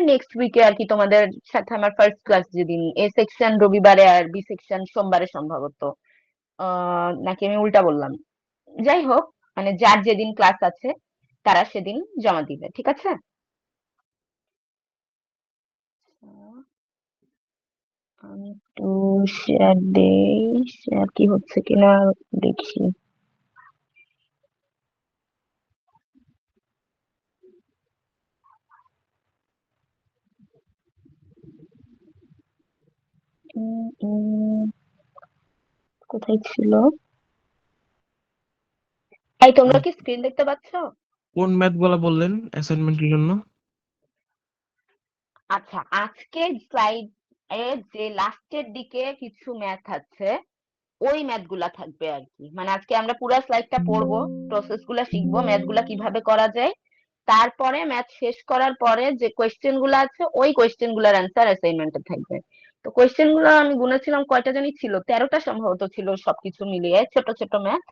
Next উইকে আর কি তোমাদের সাথে আমার ফার্স্ট ক্লাস, যেদিন এ সেকশন রবিবারে আর বি সেকশন সোমবারে সম্ভবত। নাকি আমি উল্টা বললাম? যাই হোক, মানে যার যেদিন ক্লাস আছে তারা সেদিন জমা দিবে, ঠিক আছে? আমি একটু শেয়ার দেই, শেয়ার কি হচ্ছে কিনা দেখি। উম, উম, কোথায় ছিল? এই তোমরা কি স্ক্রিন দেখতে পাচ্ছ? কোন ম্যাথ গুলা বললেন অ্যাসাইনমেন্টের জন্য? আচ্ছা, আজকে স্লাইড এ যে লাস্টের দিকে কিছু ম্যাথ আছে, ওই ম্যাথ গুলা থাকবে আর কি। মানে আজকে আমরা পুরো স্লাইডটা পড়বো, প্রসেস গুলা শিখবো, ম্যাথ গুলা কিভাবে করা যায়। তারপরে ম্যাথ শেষ করার পরে যে কোয়েশ্চেন গুলো আছে, ওই কোয়েশ্চেন গুলার অ্যান্সার অ্যাসাইনমেন্টে থাকবে। তো কোয়েশ্চেন গুলো আমি গুনেছিলাম, কয়টা জানি ছিল, 13টা সম্ভবত ছিল, সবকিছু মিলিয়ে ছোট ছোট ম্যাথ।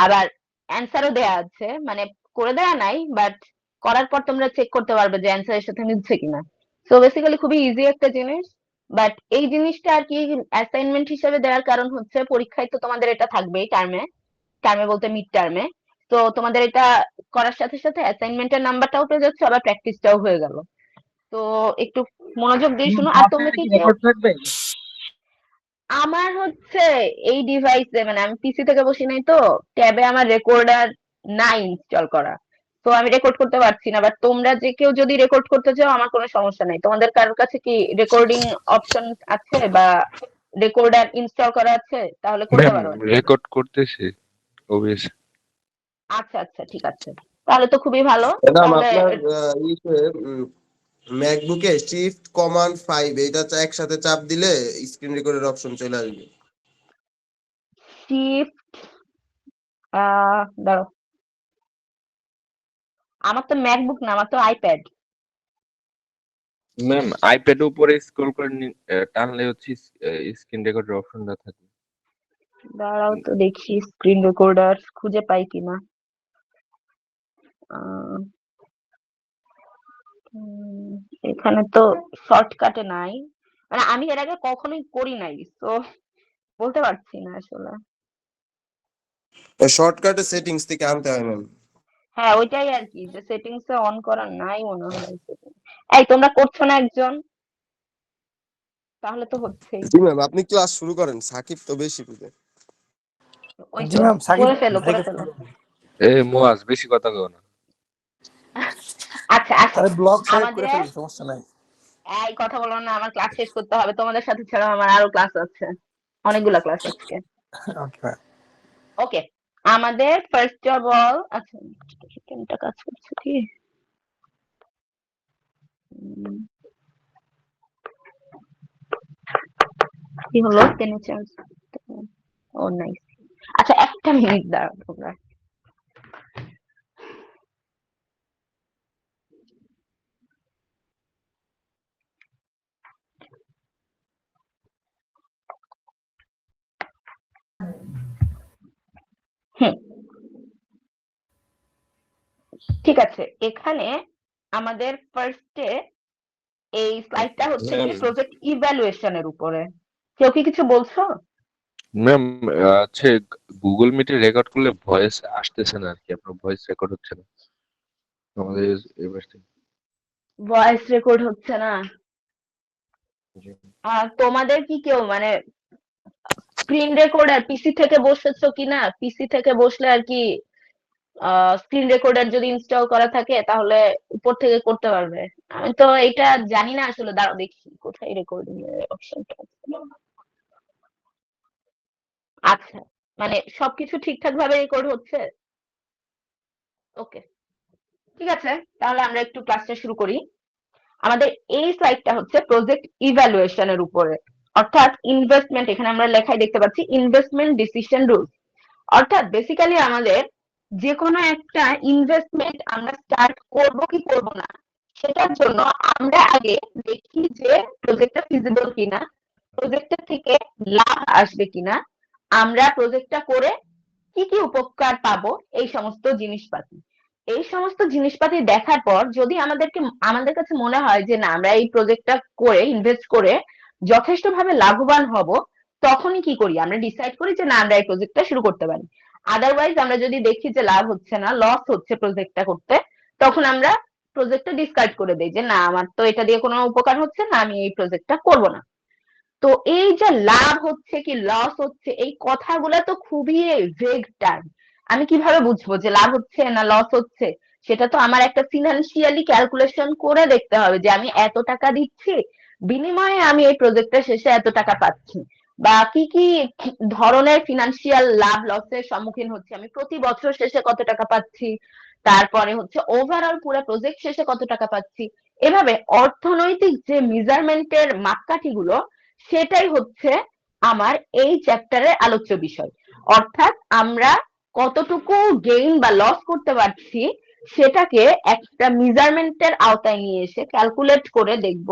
আবার অ্যান্সারও দেয়া আছে, মানে করে দেয়া নাই, বাট করার পর তোমরা চেক করতে পারবে যে অ্যান্সারের সাথে মিলছে কিনা। তো বেসিক্যালি খুবই ইজি একটা জিনিস। বাট এই জিনিসটা আর কি অ্যাসাইনমেন্ট হিসেবে দেওয়ার কারণ হচ্ছে, পরীক্ষায় তো তোমাদের এটা থাকবেই টার্মে, টার্মে বলতে মিড টার্মে। তো তোমাদের এটা করার সাথে সাথে অ্যাসাইনমেন্টের নাম্বারটাও পেয়ে যাচ্ছে, আবার প্র্যাকটিসটাও হয়ে গেল। তো একটু মনোযোগ দিয়ে শুনো। আর তোমরা কি কেউ, রেকর্ড থাকবে? আমার হচ্ছে এই ডিভাইসে, মানে আমি পিসি থেকে বসি নাই তো, ট্যাবে আমার রেকর্ডার নাই ইনস্টল করা। তো আমি রেকর্ড করতে পারছি না। বাট তোমরা যে কেউ যদি রেকর্ড করতে চাও, আমার কোনো সমস্যা নাই। তোমাদের কারোর কাছে কি রেকর্ডিং অপশন আছে বা রেকর্ডার ইনস্টল করা আছে? তাহলে করতে ম্যাম পারো আর কি। রেকর্ড করতেছি ওবিএস। আচ্ছা আচ্ছা, ঠিক আছে, তাহলে তো খুবই ভালো। ম্যাডাম তাহলে আপনার ম্যাকবুকে শিফট কমান্ড 5 এইটা একসাথে চাপ দিলে স্ক্রিন রেকর্ডের অপশন চলে আসবে। শিফট, দাঁড়াও, আমার তো ম্যাকবুক না, আমার তো আইপ্যাড। ম্যাম আইপ্যাড উপরে স্ক্রল করে টানলে হচ্ছে স্ক্রিন রেকর্ডের অপশনটা থাকে। দাঁড়াও তো দেখি স্ক্রিন রেকর্ডার খুঁজে পাই কিনা। আহ, উম, এখানে তো শর্টকাটে নাই, মানে আমি এর আগে কখনোই করি নাই, তো বলতে পারছি না আসলে। শর্টকাটে সেটিংস থেকে আনতে হয় ম্যাম। হ্যাঁ, ওইটাই আর কি, যে সেটিংস এ অন করা নাই মনে হয় setting। এই তোমরা করছো না একজন? তাহলে তো হচ্ছেই। জি ম্যাম, আপনি ক্লাস শুরু করেন, সাকিব তো বেশি বুঝে। ওই জি তো, ম্যাম, সাকিব করে ফেলো করে থেকে ফেলো। এ মোয়াজ বেশি কথা কও না। আচ্ছা আসো। আরে ব্লগ সেভ করে আমাদের, ফেলি, সমস্যা নাই। এই কথা বলো না, আমার ক্লাস শেষ করতে হবে। তোমাদের সাথে ছাড়া আমার আরো ক্লাস আছে, অনেকগুলা ক্লাস আজকে। Okay ma'am. ওকে, আমাদের ফার্স্ট অফ অল, আচ্ছা সিস্টেমটা কাজ করছে কি? উম, কি হলো, টেনে চার্জ? ও নাইস। আচ্ছা, একটা মিনিট দাঁড়াও তোমরা। হুম, ঠিক আছে। এখানে আমাদের ফার্স্টে এই স্লাইডটা হচ্ছে ম্যাম কি প্রজেক্ট ইভ্যালুয়েশনের উপরে। কেউ কি কিছু বলছো? ম্যাম হচ্ছে গুগল মিটে রেকর্ড করলে ভয়েস আসতেছে না আর কি, আপনার ভয়েস রেকর্ড হচ্ছে না আমাদের এবার থেকে। ভয়েস রেকর্ড হচ্ছে না? জি। তোমাদের কি কেউ মানে স্ক্রিন রেকর্ডার পিসি থেকে বসেছো কিনা? পিসি থেকে বসলে আর কি স্ক্রিন রেকর্ডার যদি ইনস্টল করা থাকে তাহলে উপর থেকে করতে পারবে। আমি তো এটা জানি না আসলে, দাঁড়াও দেখি কোথায় রেকর্ডিং এর অপশনটা আছে। আচ্ছা, মানে সবকিছু ঠিকঠাক ভাবে রেকর্ড হচ্ছে? ওকে, ঠিক আছে, তাহলে আমরা একটু ক্লাসটা শুরু করি। আমাদের এই স্লাইডটা হচ্ছে প্রজেক্ট ইভ্যালুয়েশনের উপরে, অর্থাৎ ইনভেস্টমেন্ট। এখানে আমরা লেখাই দেখতে পাচ্ছি ইনভেস্টমেন্ট ডিসিশন রুলস। অর্থাৎ বেসিক্যালি আমাদের যে কোনো একটা ইনভেস্টমেন্ট আমরা স্টার্ট করব কি করব না, সেটার জন্য আমরা আগে দেখি যে প্রজেক্টটা ফিজিবল কিনা, প্রজেক্টটা থেকে লাভ আসবে কিনা, আমরা প্রজেক্টটা করে কি কি উপকার পাবো, এই সমস্ত জিনিসপাতি। এই সমস্ত জিনিসপাতি দেখার পর যদি আমাদের কাছে মনে হয় যে না আমরা এই প্রজেক্টটা করে ইনভেস্ট করে যথেষ্টভাবে লাভবান হব, তখনই কি করি, আমরা ডিসাইড করি যে না আমরা এই প্রজেক্টটা শুরু করতে পারি। আদারওয়াইজ আমরা যদি দেখি যে লাভ হচ্ছে না, লস হচ্ছে প্রজেক্টটা করতে, তখন আমরা প্রজেক্টটা ডিসকার্ড করে দেই যে না আমার তো এটা দিয়ে কোনো উপকার হচ্ছে না, আমি এই প্রজেক্টটা করব না। তো এই যে লাভ হচ্ছে কি লস হচ্ছে, এই কথাগুলো তো খুবই ভেগ টার্ম। আমি কিভাবে বুঝবো যে লাভ হচ্ছে না লস হচ্ছে? সেটা তো আমার একটা ফিনান্সিয়ালি ক্যালকুলেশন করে দেখতে হবে যে আমি এত টাকা দিচ্ছি, বিনিময়ে আমি এই প্রজেক্টটা শেষে এত টাকা পাচ্ছি, বা কি কি ধরনের ফিনান্সিয়াল লাভ লসের সম্মুখীন হচ্ছে, আমি প্রতি বছর শেষে কত টাকা পাচ্ছি, তারপরে হচ্ছে ওভারঅল পুরো প্রজেক্ট শেষে কত টাকা পাচ্ছি। এভাবে অর্থনৈতিক যে মেজারমেন্টের মাপকাঠিগুলো, সেটাই হচ্ছে আমার এই চ্যাপ্টারের আলোচ্য বিষয়। অর্থাৎ আমরা কতটুকু গেইন বা লস করতে পারছি সেটাকে একটা মেজারমেন্টের আওতায় নিয়ে এসে ক্যালকুলেট করে দেখব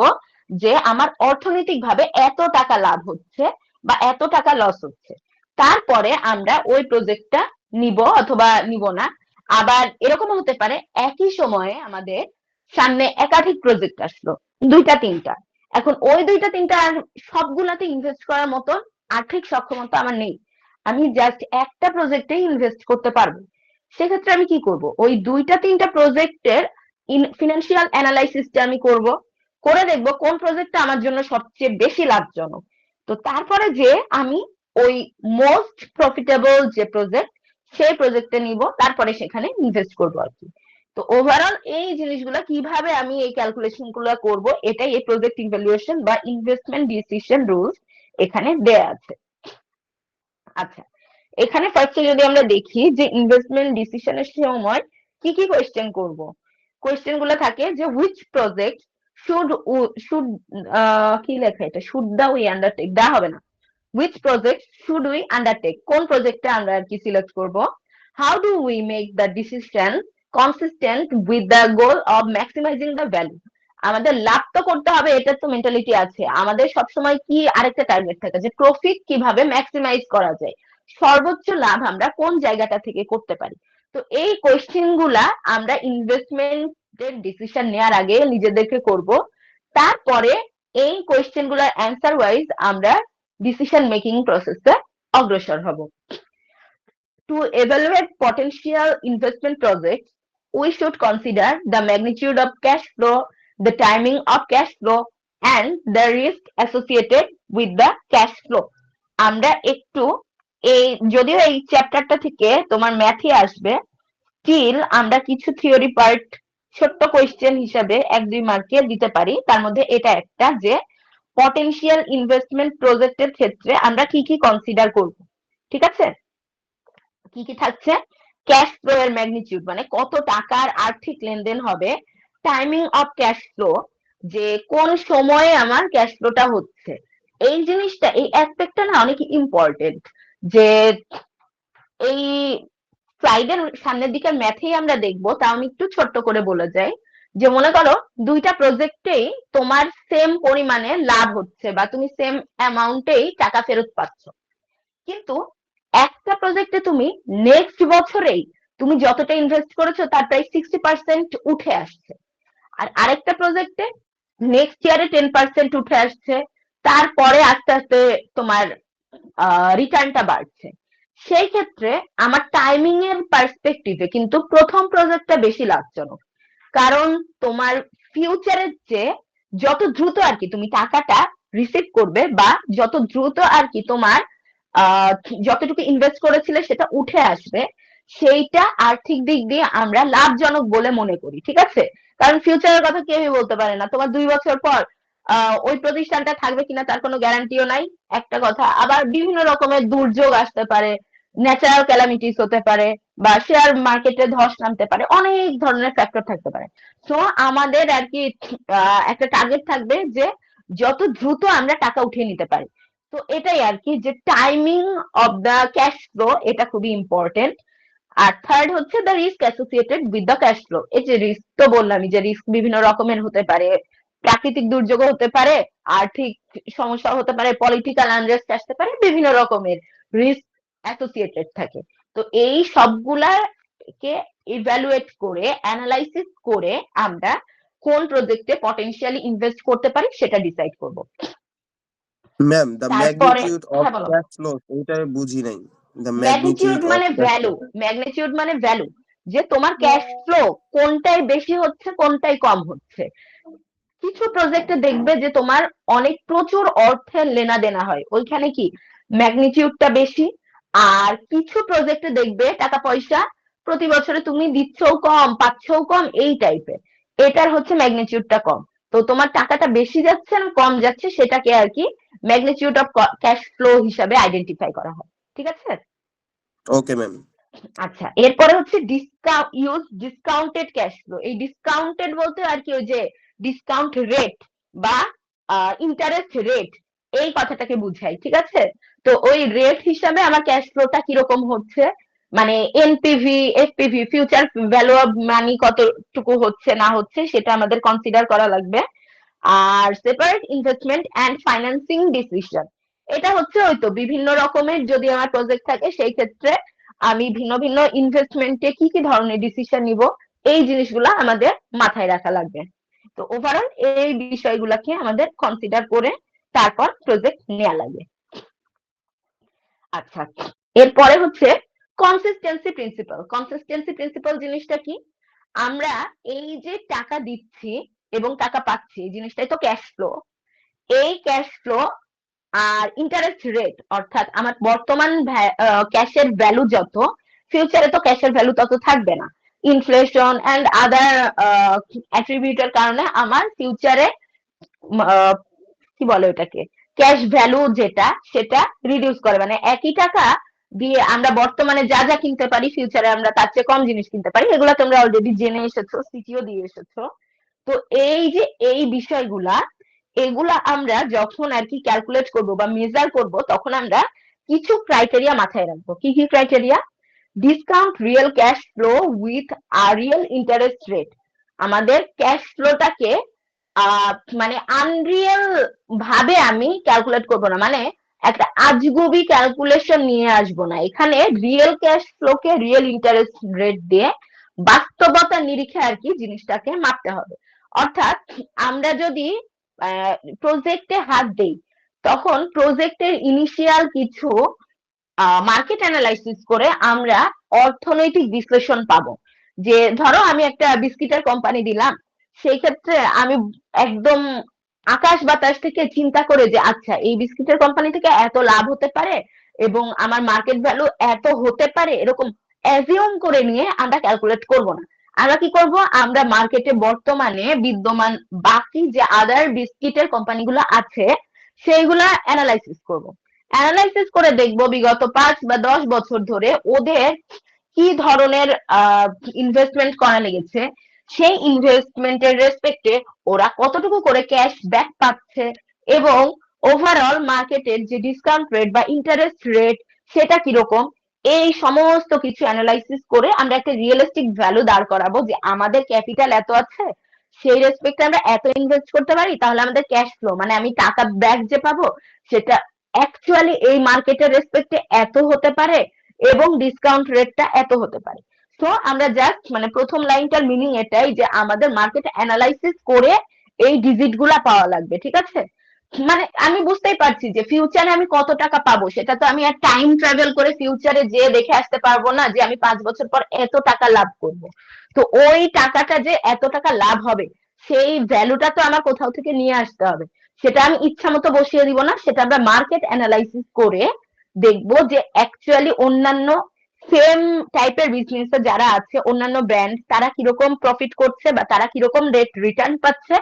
যে আমার অর্থনৈতিক ভাবে এত টাকা লাভ হচ্ছে বা এত টাকা লস হচ্ছে। তারপরে আমরা ওই প্রজেক্টটা নিব অথবা নিব না। আবার এরকম হতে পারে একই সময়ে আমাদের সামনে একাধিক প্রজেক্ট আসলো, দুইটা তিনটা। এখন ওই দুইটা তিনটা আর সবগুলাতে ইনভেস্ট করার মতন আর্থিক সক্ষমতা আমার নেই, আমি জাস্ট একটা প্রজেক্টে ইনভেস্ট করতে পারবো। সেক্ষেত্রে আমি কি করব, ওই দুইটা তিনটা প্রজেক্টের ফিনান্সিয়াল অ্যানালাইসিসটা আমি করব, করে দেখব কোন প্রজেক্টটা আমার জন্য সবচেয়ে বেশি লাভজনক। তো তারপরে যে আমি ওই মোস্ট প্রফিটেবল যে প্রজেক্ট, সেই প্রজেক্টে নিব, তারপরে সেখানে ইনভেস্ট করবো আর কি। তো ওভারঅল এই জিনিসগুলো কিভাবে আমি এই ক্যালকুলেশন গুলো করব, এটাই এই প্রজেক্ট ইভ্যালুয়েশন বা ইনভেস্টমেন্ট ডিসিশন রুলস এখানে দেয়া আছে। আচ্ছা, এখানে ফার্স্টে যদি আমরা দেখি যে ইনভেস্টমেন্ট ডিসিশনের সময় কি কি কোয়েশ্চেন করব। কোয়েশ্চেন গুলো থাকে যে হুইচ প্রজেক্ট শুড শুড কি লেখা, এটা শুড দা উই আন্ডারটেক, দা হবে না, which project should we undertake, কোন প্রজেক্টটা আমরা আর কি সিলেক্ট করব। how do we make the decision consistent with the goal of maximizing the value, আমাদের লাভ তো করতে হবে, এটা তো মেন্টালিটি আছে আমাদের সবসময়, কি আরেকটা টার্গেট থাকে যে প্রফিট কিভাবে ম্যাক্সিমাইজ করা যায়, সর্বোচ্চ লাভ আমরা কোন জায়গাটা থেকে করতে পারি। তো এই কোয়েশ্চেন গুলা আমরা ইনভেস্টমেন্টের ডিসিশন নেওয়ার আগে নিজেদেরকে করব। তারপরে এই কোয়েশ্চেন গুলার অ্যান্সার ওয়াইজ আমরা decision making process অগ্রসর হব। To evaluate potential investment projects, we should consider the magnitude of cash flow, the timing of cash flow, and the risk associated with the cash flow. আমরা একটু এই, যদিও এই চ্যাপ্টারটা থেকে তোমার ম্যাথে আসবে, স্টিল আমরা কিছু থিওরি পার্ট ছোট্ট কোয়েশ্চেন হিসাবে 1-2 মার্কে দিতে পারি। তার মধ্যে এটা একটা যে পটেনশিয়াল ইনভেস্টমেন্ট প্রজেক্টের ক্ষেত্রে আমরা কি কি কনসিডার করব, ঠিক আছে? কি কি থাকছে, ক্যাশ ফ্লো এর ম্যাগনিটিউড মানে কত টাকার আর্থিক লেনদেন হবে, টাইমিং অফ ক্যাশ ফ্লো যে কোন সময়ে আমার ক্যাশ ফ্লোটা হচ্ছে, এই জিনিসটা, এই অ্যাসপেক্টটা না অনেক ইম্পর্টেন্ট। যে এই স্লাইডের সামনের দিকের ম্যাথেই আমরা দেখবো, তা আমি একটু ছোট্ট করে বলে যাই। যে মনে করো দুইটা প্রজেক্টেই তোমার সেম পরিমাণে লাভ হচ্ছে বা তুমি সেম অ্যামাউন্টেই টাকা ফেরত পাচ্ছ, কিন্তু একটা প্রজেক্টে তুমি নেক্সট বছরেই তুমি যতটা ইনভেস্ট করেছো তার প্রায় 60% উঠে আসছে, আর আরেকটা প্রজেক্টে নেক্সট ইয়ারে 10% উঠে আসছে, তারপরে আস্তে আস্তে তোমার রিটার্নটা বাড়ছে। সেই ক্ষেত্রে আমার টাইমিং এর পার্সপেক্টিভে কিন্তু প্রথম প্রজেক্টটা বেশি লাভজনক, কারণ তোমার ফিউচারের চেয়ে যত দ্রুত আর কি তুমি টাকাটা রিসিভ করবে বা যত দ্রুত আর কি তোমার যতটুকু ইনভেস্ট করেছিলে সেটা উঠে আসবে, সেইটা আর্থিক দিক দিয়ে আমরা লাভজনক বলে মনে করি, ঠিক আছে? কারণ ফিউচারের কথা কেউই বলতে পারে না, তোমার 2 বছর পর ওই প্রতিষ্ঠানটা থাকবে কিনা তার কোনো গ্যারান্টিও নাই, একটা কথা। আবার বিভিন্ন রকমের দুর্যোগ আসতে পারে, ন্যাচারাল ক্যালামিটিস হতে পারে, বা শেয়ার মার্কেটে ধস নামতে পারে, অনেক ধরনের ফ্যাক্টর থাকতে পারে। তো আমাদের আর কি একটা টার্গেট থাকবে যে যত দ্রুত আমরা টাকা উঠিয়ে নিতে পারি। তো এটাই আর কি যে timing of the cash flow, এটা খুবই ইম্পর্টেন্ট। আর থার্ড হচ্ছে the risk associated with the cash flow. এই যে রিস্ক তো বললামই যে রিস্ক বিভিন্ন রকমের হতে পারে, প্রাকৃতিক দুর্যোগও হতে পারে, আর্থিক সমস্যা হতে পারে, পলিটিক্যাল আনরেস্ট আসতে পারে, বিভিন্ন রকমের রিস্ক অ্যাসোসিয়েটেড থাকে। তো এই সবগুলাকে ইভ্যালুয়েট করে অ্যানালাইসিস করে আমরা কোন প্রজেক্টে পটেনশিয়ালি ইনভেস্ট করতে পারি সেটা ডিসাইড করব। ম্যাম দ্য তারপরে ম্যাগনিটিউড অফ হ্যাঁ বলো। ক্যাশ ফ্লো এইটা বুঝি নাই। দ্য ম্যাগনিটিউড ম্যাগনিটিউড অফ মানে ক্যাশ ভ্যালু, ফ্লো। ম্যাগনিটিউড মানে ভ্যালু, যে তোমার ক্যাশ ফ্লো কোনটাই বেশি হচ্ছে কোনটাই কম হচ্ছে। কিছু প্রজেক্টে দেখবে যে তোমার অনেক প্রচুর অর্থের লেনা দেনা হয়, ওইখানে কি ম্যাগনিটিউডটা বেশি। আর কিছু প্রজেক্টে দেখবে টাকা পয়সা প্রতি বছরে তুমি দিচ্ছও কম পাচ্ছও কম এই টাইপের, এটার হচ্ছে ম্যাগনিটিউডটা কম। তো তোমার টাকাটা বেশি যাচ্ছে না কম যাচ্ছে সেটাকে আর কি ম্যাগনিটিউড অফ ক্যাশ ফ্লো হিসাবে আইডেন্টিফাই করা হয়। ঠিক আছে। Okay ma'am. আচ্ছা, এরপরে হচ্ছে ডিসকাউন্টেড ক্যাশ ফ্লো। এই ডিসকাউন্টেড বলতে আর কি ওই যে ডিসকাউন্ট রেট বা ইন্টারেস্ট রেট এই কথাটাকে বুঝাই। ঠিক আছে। তো ওই রেট হিসাবে আমার ক্যাশ ফ্লোটা কিরকম হচ্ছে, মানে NPV FPV future value of money কতটুকু হচ্ছে না হচ্ছে সেটা আমাদের কনসিডার করা লাগবে। আর separate investment and financing decision, এটা হচ্ছে ওই তো বিভিন্ন রকমের যদি আমার প্রজেক্ট থাকে সেই ক্ষেত্রে আমি ভিন্ন ভিন্ন ইনভেস্টমেন্টে কি কি ধরনের ডিসিশন নিব এই জিনিসগুলা আমাদের মাথায় রাখা লাগবে। তো ওভারঅল এই বিষয়গুলোকে আমাদের কনসিডার করে তারপর প্রজেক্ট নেওয়া লাগে। আচ্ছা, এরপরে হচ্ছে কনসিস্টেন্সি প্রিন্সিপাল। কনসিস্টেন্সি প্রিন্সিপাল জিনিসটা কি, আমরা এই যে টাকা দিচ্ছি এবং টাকা পাচ্ছি এই জিনিসটাই তো ক্যাশ ফ্লো। এই ক্যাশ ফ্লো আর ইন্টারেস্ট রেট অর্থাৎ আমার বর্তমান ক্যাশের ভ্যালু যত, ফিউচারে তো ক্যাশের ভ্যালু তত থাকবে না। ইনফ্লেশন এন্ড আদার অ্যাট্রিবিউটের কারণে আমার ফিউচারে কি বলে ওটাকে ক্যাশ ভ্যালু যেটা সেটা রিডিউস করে, মানে একই টাকা দিয়ে আমরা বর্তমানে যা যা কিনতে পারি ফিউচারে আমরা তার চেয়ে কম জিনিস কিনতে পারি, এগুলা তোমরা অলরেডি জেনে এসেছো, সিটিও দিয়ে এসেছো। তো এই যে এই বিষয়গুলা এগুলা আমরা যখন আর কি ক্যালকুলেট করব বা মেজার করব তখন আমরা কিছু ক্রাইটেরিয়া মাথায় রাখবো। কি কি criteria? Discount real cash flow with আর রিয়েল ইন্টারেস্ট রেট। আমাদের ক্যাশ ফ্লোটাকে মানে আনরিয়েল ভাবে আমি ক্যালকুলেট করব না, মানে একটা আজগুবি ক্যালকুলেশন নিয়ে আসবো না, এখানে রিয়েল ক্যাশ ফ্লোকে রিয়েল ইন্টারেস্ট রেট দিয়ে বাস্তবতার নিরিখে আর কি জিনিসটাকে মাপতে হবে। অর্থাৎ আমরা যদি প্রজেক্টে হাত দেই তখন প্রজেক্টের ইনিশিয়াল কিছু মার্কেট অ্যানালাইসিস করে আমরা অর্থনৈতিক বিশ্লেষণ পাবো। যে ধরো আমি একটা বিস্কিটের কোম্পানি দিলাম, সেই ক্ষেত্রে আমি একদম আকাশ বাতাস থেকে চিন্তা করে যে আচ্ছা এই বিস্কিটের কোম্পানি থেকে এত লাভ হতে পারে এবং আমার মার্কেট ভ্যালু এত হতে পারে এরকম অ্যাজিউম করে নিয়ে আমরা ক্যালকুলেট করব না। আমরা কি করব, আমরা মার্কেটে বর্তমানে বিদ্যমান বাকি যে আদার বিস্কিটের কোম্পানিগুলো আছে সেইগুলা অ্যানালাইসিস করব। অ্যানালাইসিস করে দেখব বিগত 5 বা 10 বছর ধরে ওদের কি ধরনের ইনভেস্টমেন্ট করা লেগেছে, সেই ইনভেস্টমেন্টের রেসপেক্টে ওরা কতটুকু করে ক্যাশ ব্যাক পাচ্ছে এবং ওভারঅল মার্কেটের যে ডিসকাউন্ট রেট বা ইন্টারেস্ট রেট সেটা কিরকম, এই সমস্ত কিছু অ্যানালাইসিস করে আমরা একটা রিয়েলিস্টিক ভ্যালু দাঁড় করাবো যে আমাদের ক্যাপিটাল এত আছে সেই রেসপেক্টে আমরা এত ইনভেস্ট করতে পারি, তাহলে আমাদের ক্যাশ ফ্লো মানে আমি টাকা ব্যাক যে পাবো সেটা অ্যাকচুয়ালি এই মার্কেটের রেসপেক্টে এত হতে পারে এবং ডিসকাউন্ট রেটটা এত হতে পারে। তো আমরা জাস্ট মানে প্রথম লাইনটার মিনিং এটাই যে আমাদের মার্কেট অ্যানালাইসিস করে এই ডিজিট গুলা পাওয়া লাগবে। ঠিক আছে। মানে আমি বুঝতেই পারছি যে ফিউচারে আমি কত টাকা পাবো সেটা তো আমি আর টাইম ট্রাভেল করে ফিউচারে যে দেখে আসতে পারবো না যে আমি 5 বছর পর এত টাকা লাভ করব। তো ওই টাকাটা যে এত টাকা লাভ হবে সেই ভ্যালুটা তো আমার কোথাও থেকে নিয়ে আসতে হবে, সেটা আমি ইচ্ছা মতো বসিয়ে দিব না, সেটা আমরা মার্কেট অ্যানালাইসিস করে দেখবো যে অ্যাকচুয়ালি অন্যান্য সেম টাইপের বিজনেস যারা আছে অন্যান্য ব্র্যান্ড তারা কিরকম প্রফিট করছে বা তারা কিরকম রেট রিটার্ন পাচ্ছে,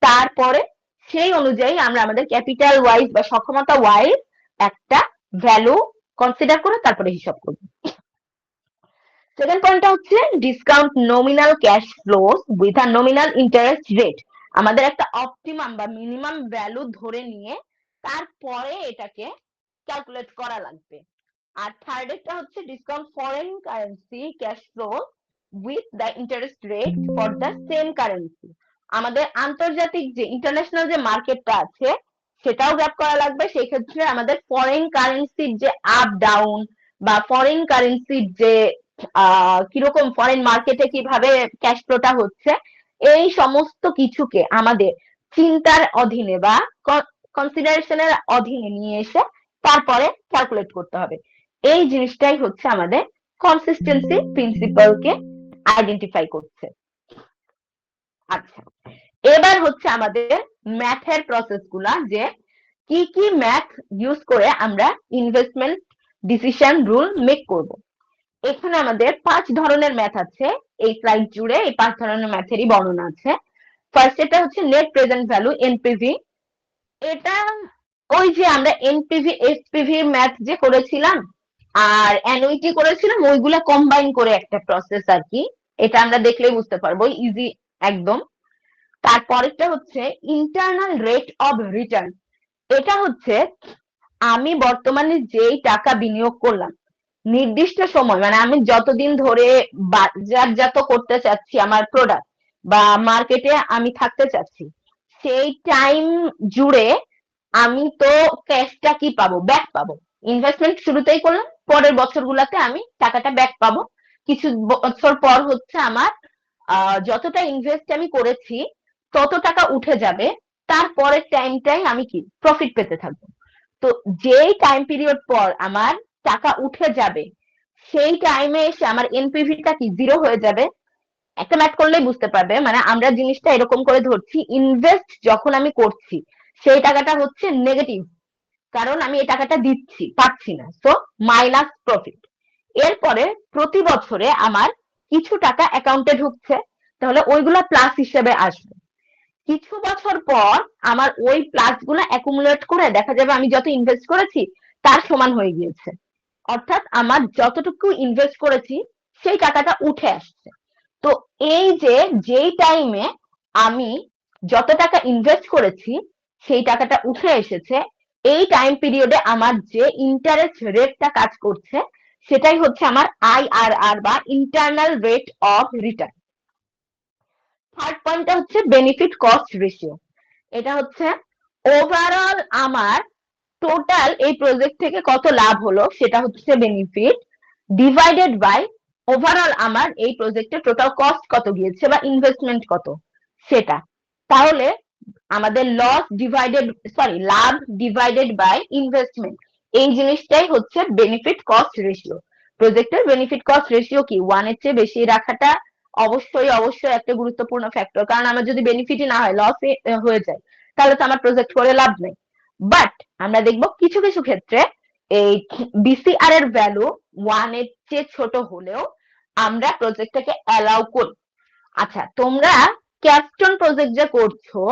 তারপরে সেই অনুযায়ী আমরা আমাদের ক্যাপিটাল ওয়াইজ বা সক্ষমতা ওয়াইজ একটা ভ্যালু কনসিডার করে তারপরে হিসাব করব। সেকেন্ড পয়েন্টটা হচ্ছে discount nominal cash flows with a nominal interest rate. আমাদের একটা অপটিমাম বা মিনিমাম ভ্যালু ধরে নিয়ে তারপরে এটাকে ক্যালকুলেট করা লাগবে। আর থার্ড একটা হচ্ছে discount foreign currency cash flow with the interest rate for the same currency. আমাদের আন্তর্জাতিক যে ইন্টারন্যাশনাল যে মার্কেটটা আছে সেটাও গ্যাপ করা লাগবে, সেই ক্ষেত্রে আমাদের ফরেন কারেন্সির যে আপ ডাউন বা ফরেন কারেন্সির যে কিরকম ফরেন মার্কেটে কিভাবে ক্যাশ ফ্লোটা হচ্ছে, এই সমস্ত কিছুকে আমাদের চিন্তার অধীনে বা কনসিডারেশনের অধীনে নিয়ে এসে তারপরে ক্যালকুলেট করতে হবে। এই জিনিসটাই হচ্ছে আমাদের কনসিস্টেন্সি প্রিন্সিপালকে আইডেন্টিফাই করছে। আচ্ছা, এবার হচ্ছে আমাদের ম্যাথের প্রসেস গুলা, যে কি কি ম্যাথ ইউজ করে আমরা ইনভেস্টমেন্ট ডিসিশন রুল মেক করব। এখানে আমাদের 5 ধরনের ম্যাথ আছে, এই স্লাইড জুড়ে এই 5 ধরনের ম্যাথেরই বর্ণনা আছে। ফার্স্ট এটা হচ্ছে নেট প্রেজেন্ট ভ্যালু, এনপিভি। এটা ওই যে আমরা এনপিভি এসপিভি ম্যাথ যে করেছিলাম আর অ্যানুইটি করেছিলাম, ওইগুলা কম্বাইন করে একটা প্রসেস আর কি। এটা আমরা দেখলেই বুঝতে পারবো, ইজি একদম। তারপরেরটা হচ্ছে ইন্টারনাল রেট অফ রিটার্ন। এটা হচ্ছে আমি বর্তমানে যেই টাকা বিনিয়োগ করলাম নির্দিষ্ট সময়, মানে আমি যতদিন ধরে বাজারজাত করতে চাচ্ছি আমার প্রোডাক্ট বা মার্কেটে আমি থাকতে চাচ্ছি, সেই টাইম জুড়ে আমি তো ক্যাশটা কি পাবো, ব্যাক পাবো। ইনভেস্টমেন্ট শুরুতেই করলাম, পরের বছরগুলোতে আমি টাকাটা ব্যাক পাবো। কিছু বছর পর হচ্ছে আমার যতটা ইনভেস্ট আমি করেছি তত টাকা উঠে যাবে, তারপরের টাইমটাই আমি কি প্রফিট পেতে থাকবো। তো যেই টাইম পিরিয়ড পর আমার টাকা উঠে যাবে সেই টাইমে এসে আমার এনপিভিটা কি জিরো হয়ে যাবে। একটা ম্যাথ করলেই বুঝতে পারবে, মানে আমরা জিনিসটা এরকম করে ধরছি, ইনভেস্ট যখন আমি করছি সেই টাকাটা হচ্ছে নেগেটিভ, কারণ আমি এই টাকাটা দিচ্ছি পাচ্ছি না, সো মাইনাস প্রফিট। এরপরে প্রতি বছরে আমার কিছু টাকা অ্যাকাউন্টে ঢুকছে, তাহলে ওইগুলা প্লাস হিসেবে আসবে। কিছু বছর পর আমার ওই প্লাস গুলা অ্যাকুমুলেট করে দেখা যাবে আমি যত ইনভেস্ট করেছি তার সমান হয়ে গিয়েছে, অর্থাৎ আমার যতটুকু ইনভেস্ট করেছি সেই টাকাটা উঠে আসছে। তো এই যে যেই টাইমে আমি যত টাকা ইনভেস্ট করেছি সেই টাকাটা উঠে এসেছে, এই টাইম পিরিয়ডে আমার যে ইন্টারেস্ট রেটটা কাজ করছে সেটাই হচ্ছে আমার আইআরআর বা internal rate of return. Third পয়েন্টটা হচ্ছে বেনিফিট কস্ট রেশিও। এটা হচ্ছে ওভারঅল আমার টোটাল এই প্রজেক্ট থেকে কত লাভ হলো সেটা হচ্ছে বেনিফিট, ডিভাইডেড বাই ওভারঅল আমার এই প্রজেক্টের টোটাল কস্ট কত গিয়েছে বা ইনভেস্টমেন্ট কত সেটা। তাহলে আমাদের লাভ ডিভাইডেড বাই ইনভেস্টমেন্ট, এই জিনিসটাই হচ্ছে বেনিফিট কস্ট রেশিও। প্রজেক্টের বেনিফিট কস্ট রেশিও কি 1 এর চেয়ে বেশি রাখাটা অবশ্যই অবশ্যই একটা গুরুত্বপূর্ণ ফ্যাক্টর, কারণ আমার যদি বেনিফিটই না হয়, লস হয়ে যায়, তাহলে তো আমার প্রজেক্ট করে লাভ নেই। বাট আমরা দেখবো কিছু কিছু ক্ষেত্রে এই বিসিআর এর ভ্যালু 1 এর চেয়ে ছোট হলেও আমরা প্রজেক্টটাকে অ্যালাউ করি। আচ্ছা, তোমরা ক্যাপস্টোন প্রজেক্ট যে করছো,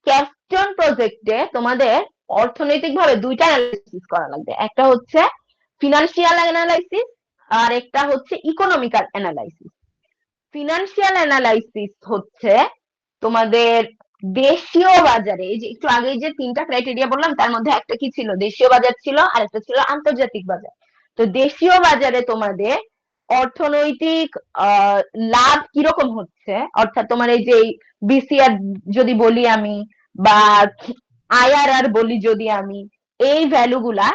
ক্যাপস্টোন প্রজেক্টে তোমাদের অর্থনৈতিকভাবে দুইটা অ্যানালাইসিস করা লাগবে, একটা হচ্ছে ফিনান্সিয়াল অ্যানালাইসিস আর একটা হচ্ছে ইকোনমিক্যাল অ্যানালাইসিস। ফিনান্সিয়াল অ্যানালাইসিস হচ্ছে তোমাদের দেশীয় বাজারে, এই যে একটু আগে যে 3টা ক্রাইটেরিয়া বললাম তার মধ্যে একটা কি ছিল, দেশীয় বাজার ছিল, আর একটা ছিল আন্তর্জাতিক বাজার। তো দেশীয় বাজারে তোমাদের অর্থনৈতিক লাভ কিরকম হচ্ছে, অর্থাৎ তোমার এই যে বিসিআর যদি বলি আমি বা আইআরআর বলি যদি আমি, এই ভ্যালু গুলা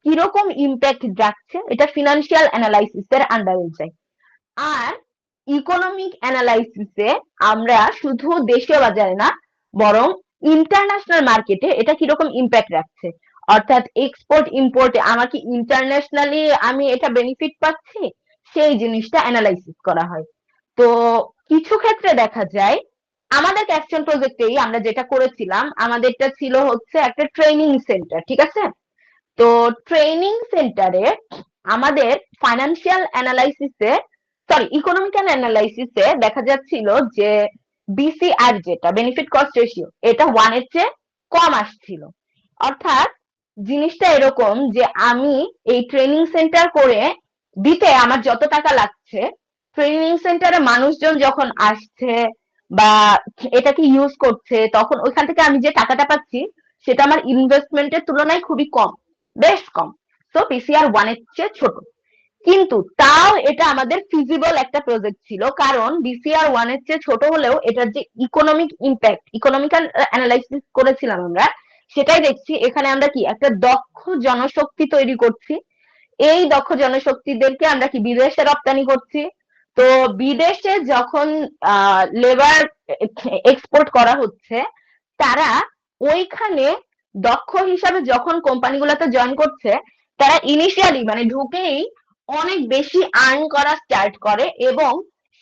কিরকম ইম্প্যাক্ট রাখছে, এটা ফিনান্সিয়াল অ্যানালাইসিস এর আন্ডারে যায়। আর ইকোনমিক অ্যানালাইসিসে আমরা শুধু দেশীয় বাজারে না বরং ইন্টারন্যাশনাল মার্কেটে এটা কিরকম ইম্প্যাক্ট রাখছে, অর্থাৎ এক্সপোর্ট ইম্পোর্টে আমার কি ইন্টারন্যাশনালি আমি এটা বেনিফিট পাচ্ছি, সেই জিনিসটা অ্যানালাইসিস করা হয়। তো কিছু ক্ষেত্রে দেখা যায় আমাদের ক্যাপস্টোন প্রজেক্টেই আমরা যেটা করেছিলাম, আমাদেরটা ছিল হচ্ছে একটা ট্রেনিং সেন্টার, ঠিক আছে। তো ট্রেনিং সেন্টারে আমাদের ফাইন্যান্সিয়াল অ্যানালাইসিসে ইকোনমিক্যাল অ্যানালাইসিসে দেখা যাচ্ছিল যে বিসিআর যেটা বেনিফিট কস্ট রেশিও, এটা 1 এর চেয়ে কম আসছিল। অর্থাৎ জিনিসটা এরকম যে আমি এই ট্রেনিং সেন্টার করে দিতে আমার যত টাকা লাগছে, ট্রেনিং সেন্টারে মানুষজন যখন আসছে বা এটাকে ইউজ করছে, তখন ওইখান থেকে আমি যে টাকাটা পাচ্ছি সেটা আমার ইনভেস্টমেন্টের তুলনায় খুবই কম, বেশ কম। তো পিসিআর 1 এর চেয়ে ছোট, কিন্তু তাও এটা আমাদের ফিজিবল একটা প্রজেক্ট ছিল, কারণ বিসিআর 1 এর চেয়ে ছোট হলেও এটার যে ইকোনমিক ইম্প্যাক্ট, ইকোনমিক্যাল অ্যানালাইসিস করেছিলাম আমরা, সেটাই দেখছি এখানে আমরা কি একটা দক্ষ জনশক্তি তৈরি করছি। এই দক্ষ জনশক্তিদেরকে আমরা কি বিদেশে রপ্তানি করছি। তো বিদেশে যখন লেবার এক্সপোর্ট করা হচ্ছে, তারা ওইখানে দক্ষ হিসাবে যখন কোম্পানিগুলোতে জয়েন করছে, তারা ইনিশিয়ালি মানে ঢুকেই অনেক বেশি আর্ন করা স্টার্ট করে এবং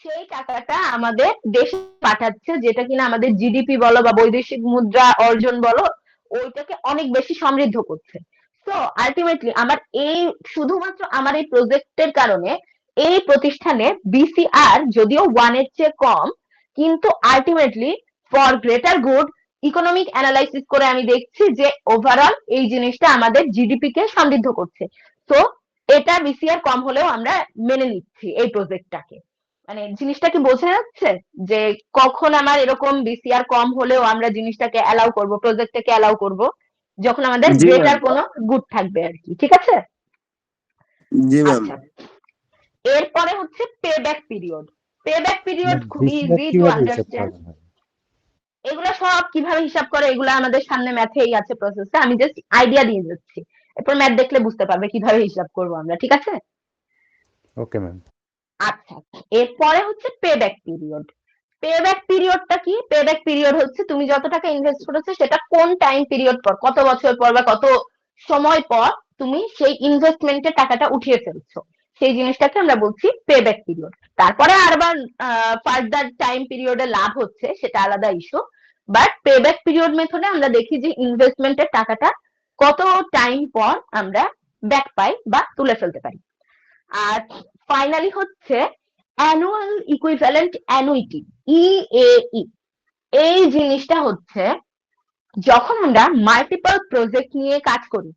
সেই টাকাটা আমাদের দেশে পাঠাচ্ছে, যেটা কিনা আমাদের জিডিপি বলো বা বৈদেশিক মুদ্রা অর্জন বলো, ওইটাকে অনেক বেশি সমৃদ্ধ করছে। তো আলটিমেটলি আমার এই শুধুমাত্র আমার এই প্রজেক্টের কারণে এই প্রতিষ্ঠানে বিসিআর যদিও 1 এর চেয়ে কম, কিন্তু ultimately for greater good economic analysis করে আমি দেখছি যে ওভারঅল এই জিনিসটা আমাদের জিডিপি কে সমৃদ্ধ করছে। তো এটা বিসিআর কম হলেও আমরা মেনে নিচ্ছি এই প্রজেক্টটাকে। মানে জিনিসটা কি বোঝা যাচ্ছে যে কখন আমার এরকম বিসিআর কম হলেও আমরা জিনিসটাকে অ্যালাউ করব, প্রজেক্টটাকে অ্যালাউ করব, যখন আমাদের জি ম্যাম। গ্রেটার কোনো গুড থাকবে আর কি। ঠিক আছে? জি ম্যাম। আচ্ছা, এরপরে হচ্ছে পেব্যাক পিরিয়ড। পেব্যাক পিরিয়ড খুব বিসিআর ইজি টু কিভাবে হিসাব আন্ডারস্ট্যান্ড। করা হয়? এগুলো সব কিভাবে হিসাব করে এগুলো আমাদের সামনে ম্যাথেই আছে প্রসেসে, আমি জাস্ট আইডিয়া দিয়ে যাচ্ছি, এরপর ম্যাথ দেখলে বুঝতে পারবে কিভাবে হিসাব করবো আমরা। ঠিক আছে? Okay ma'am. আচ্ছা, এরপরে হচ্ছে পেব্যাক পিরিয়ড। পেব্যাক পিরিয়ডটা কি? পেব্যাক পিরিয়ড হচ্ছে তুমি যত টাকা ইনভেস্ট করেছো সেটা কোন টাইম পিরিয়ড পর, কত বছর পর বা কত সময় পর তুমি সেই ইনভেস্টমেন্টের টাকাটা উঠিয়ে ফেলছো, সেই জিনিসটাকে আমরা বলছি পেব্যাক পিরিয়ড। তারপরে আবার ফার্দার টাইম পিরিয়ডে লাভ হচ্ছে, সেটা আলাদা ইস্যু। বাট পেব্যাক পিরিয়ড মেথডে আমরা দেখি যে ইনভেস্টমেন্টের টাকাটা কত টাইম পর আমরা ব্যাক পাই বা তুলে ফেলতে পারি। আর ফাইনালি হচ্ছে অ্যানুয়াল ইকুইভ্যালেন্ট অ্যানুইটি, ইএই। এই জিনিসটা হচ্ছে যখন আমরা মাল্টিপল প্রজেক্ট নিয়ে কাজ করি,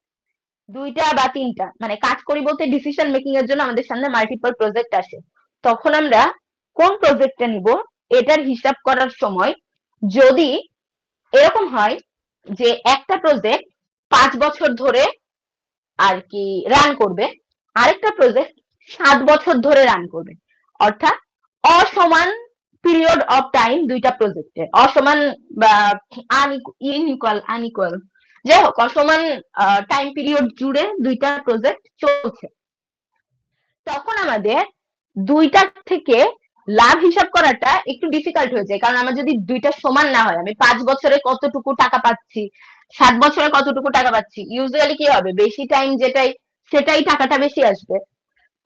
2টা বা 3টা, মানে কাজ করি বলতে ডিসিশন মেকিং এর জন্য আমাদের সামনে মাল্টিপল প্রজেক্ট আসে, তখন আমরা কোন প্রজেক্টটা নিব এটার হিসাব করার সময় যদি এরকম হয় যে একটা প্রজেক্ট 5 বছর ধরে আর কি রান করবে, আরেকটা প্রজেক্ট 7 বছর ধরে রান করবে, অর্থাৎ অসমান পিরিয়ড অফ টাইম দুইটা প্রজেক্টে, অসমান বা আনইকুয়াল, যাই হোক অসমান টাইম পিরিয়ড জুড়ে দুইটা প্রজেক্ট চলছে, তখন আমাদের দুইটা থেকে লাভ হিসাব করাটা একটু ডিফিকাল্ট হয়ে যায়। কারণ আমার যদি দুইটা সমান না হয়, আমি 5 বছরে কতটুকু টাকা পাচ্ছি, 7 বছরে কতটুকু টাকা পাচ্ছি, ইউজুয়ালি কি হবে, বেশি টাইম যেটাই সেটাই টাকাটা বেশি আসবে।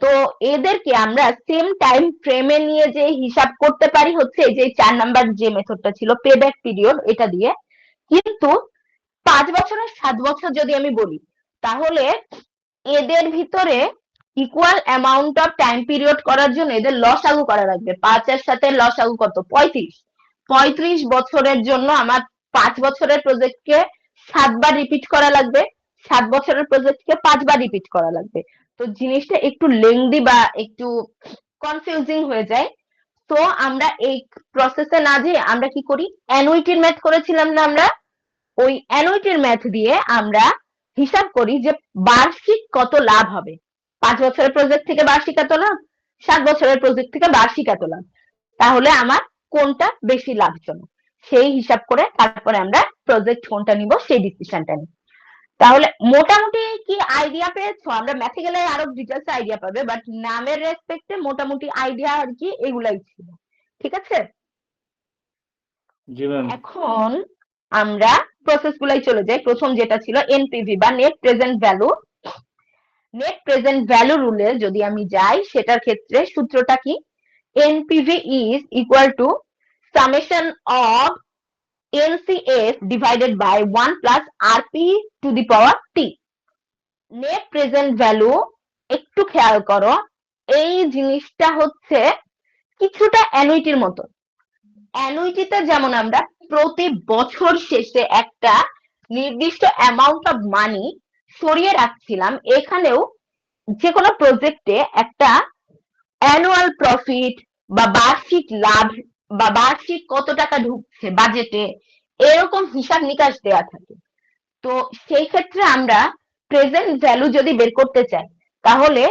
তো এদেরকে আমরা সেম টাইম ফ্রেমে নিয়ে যে হিসাব করতে পারি হচ্ছে এই যে 4 নাম্বার যে মেথডটা ছিল পেব্যাক পিরিয়ড, এটা দিয়ে। কিন্তু 5 বছর আর 7 বছর যদি আমি বলি, তাহলে এদের ভিতরে equal amount of time period করার জন্য এদের লসাগু করা লাগবে। 5 এর সাথে লসাগু কত? 35। 35 বছরের জন্য আমার 5 বছরের প্রজেক্টকে 7 বার রিপিট করা লাগবে, 7 বছরের প্রজেক্টকে 5 বার রিপিট করা লাগবে। তো জিনিসটা একটু লেংদি বা একটু কনফিউজিং হয়ে যায়। তো আমরা এই প্রসেসে না যেয়ে আমরা কি করি, অ্যানুইটির ম্যাথ করেছিলাম না আমরা, ওই অ্যানুইটির ম্যাথ দিয়ে আমরা হিসাব করি যে বার্ষিক কত লাভ হবে। 5 বছরের প্রজেক্ট থেকে বার্ষিক এত লাভ, 7 বছরের প্রজেক্ট থেকে বার্ষিক এত লাভ, তাহলে আমার কোনটা বেশি লাভজনক সেই হিসাব করে তারপরে আমরা প্রজেক্ট কোনটা নিব সেই ডিসিশনটা নিই। তাহলে মোটামুটি কি আইডিয়া পেয়েছো? আমরা ম্যাথে গেলে আরো ডিটেলস আইডিয়া পাবে, বাট নামের রেসপেক্টে মোটামুটি আইডিয়া আর কি এগুলাই ছিল। ঠিক আছে? জি ম্যাম। এখন আমরা প্রসেস গুলাই চলে যাই। প্রথম যেটা ছিল এনপিভি বা net present value. Net present value রুলে যদি আমি যাই, সেটার ক্ষেত্রে সূত্রটা কি, NPV is equal to summation of NCF divided by 1 plus RP to the power T. Net present value একটু খেয়াল করো, এই জিনিসটা হচ্ছে কিছুটা অ্যানুইটির মতো। অ্যানুইটিতে যেমন আমরা প্রতি বছর শেষে একটা নির্দিষ্ট অ্যামাউন্ট অফ মানি সরিয়ে রাখছিলাম, এখানেও যে কোনো প্রজেক্টে একটা অ্যানুয়াল প্রফিট বা বার্ষিক লাভ বা বার্ষিক কত টাকা ঢুকছে বাজেটে, এরকম হিসাব নিকাশ দেওয়া থাকে। তো সেই ক্ষেত্রে আমরা প্রেজেন্ট ভ্যালু যদি বের করতে চাই, তাহলে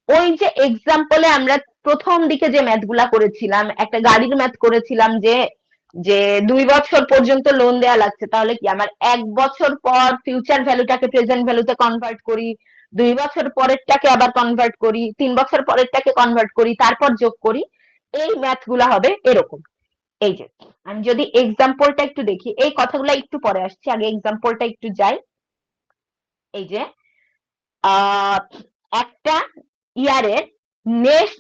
ওই যে এক্সাম্পলে আমরা প্রথম দিকে যে ম্যাথ গুলা করেছিলাম, একটা গাড়ির ম্যাথ করেছিলাম যে যে 2 বছর পর্যন্ত লোন দেওয়া লাগছে, তাহলে কি আমার 1 বছর পর ফিউচার ভ্যালুটাকে প্রেজেন্ট ভ্যালুতে কনভার্ট করি, 2 বছর পরেরটাকে আবার কনভার্ট করি, 3 বছর পরেরটাকে কনভার্ট করি, তারপর যোগ করি, এই ম্যাথ গুলা হবে এরকম। এই যে আমি যদি এক্সাম্পলটা একটু দেখি, এই কথাগুলো একটু পরে আসছি, আগে এক্সাম্পলটা একটু যাই। এই যে একটা ইয়ারের নেক্সট,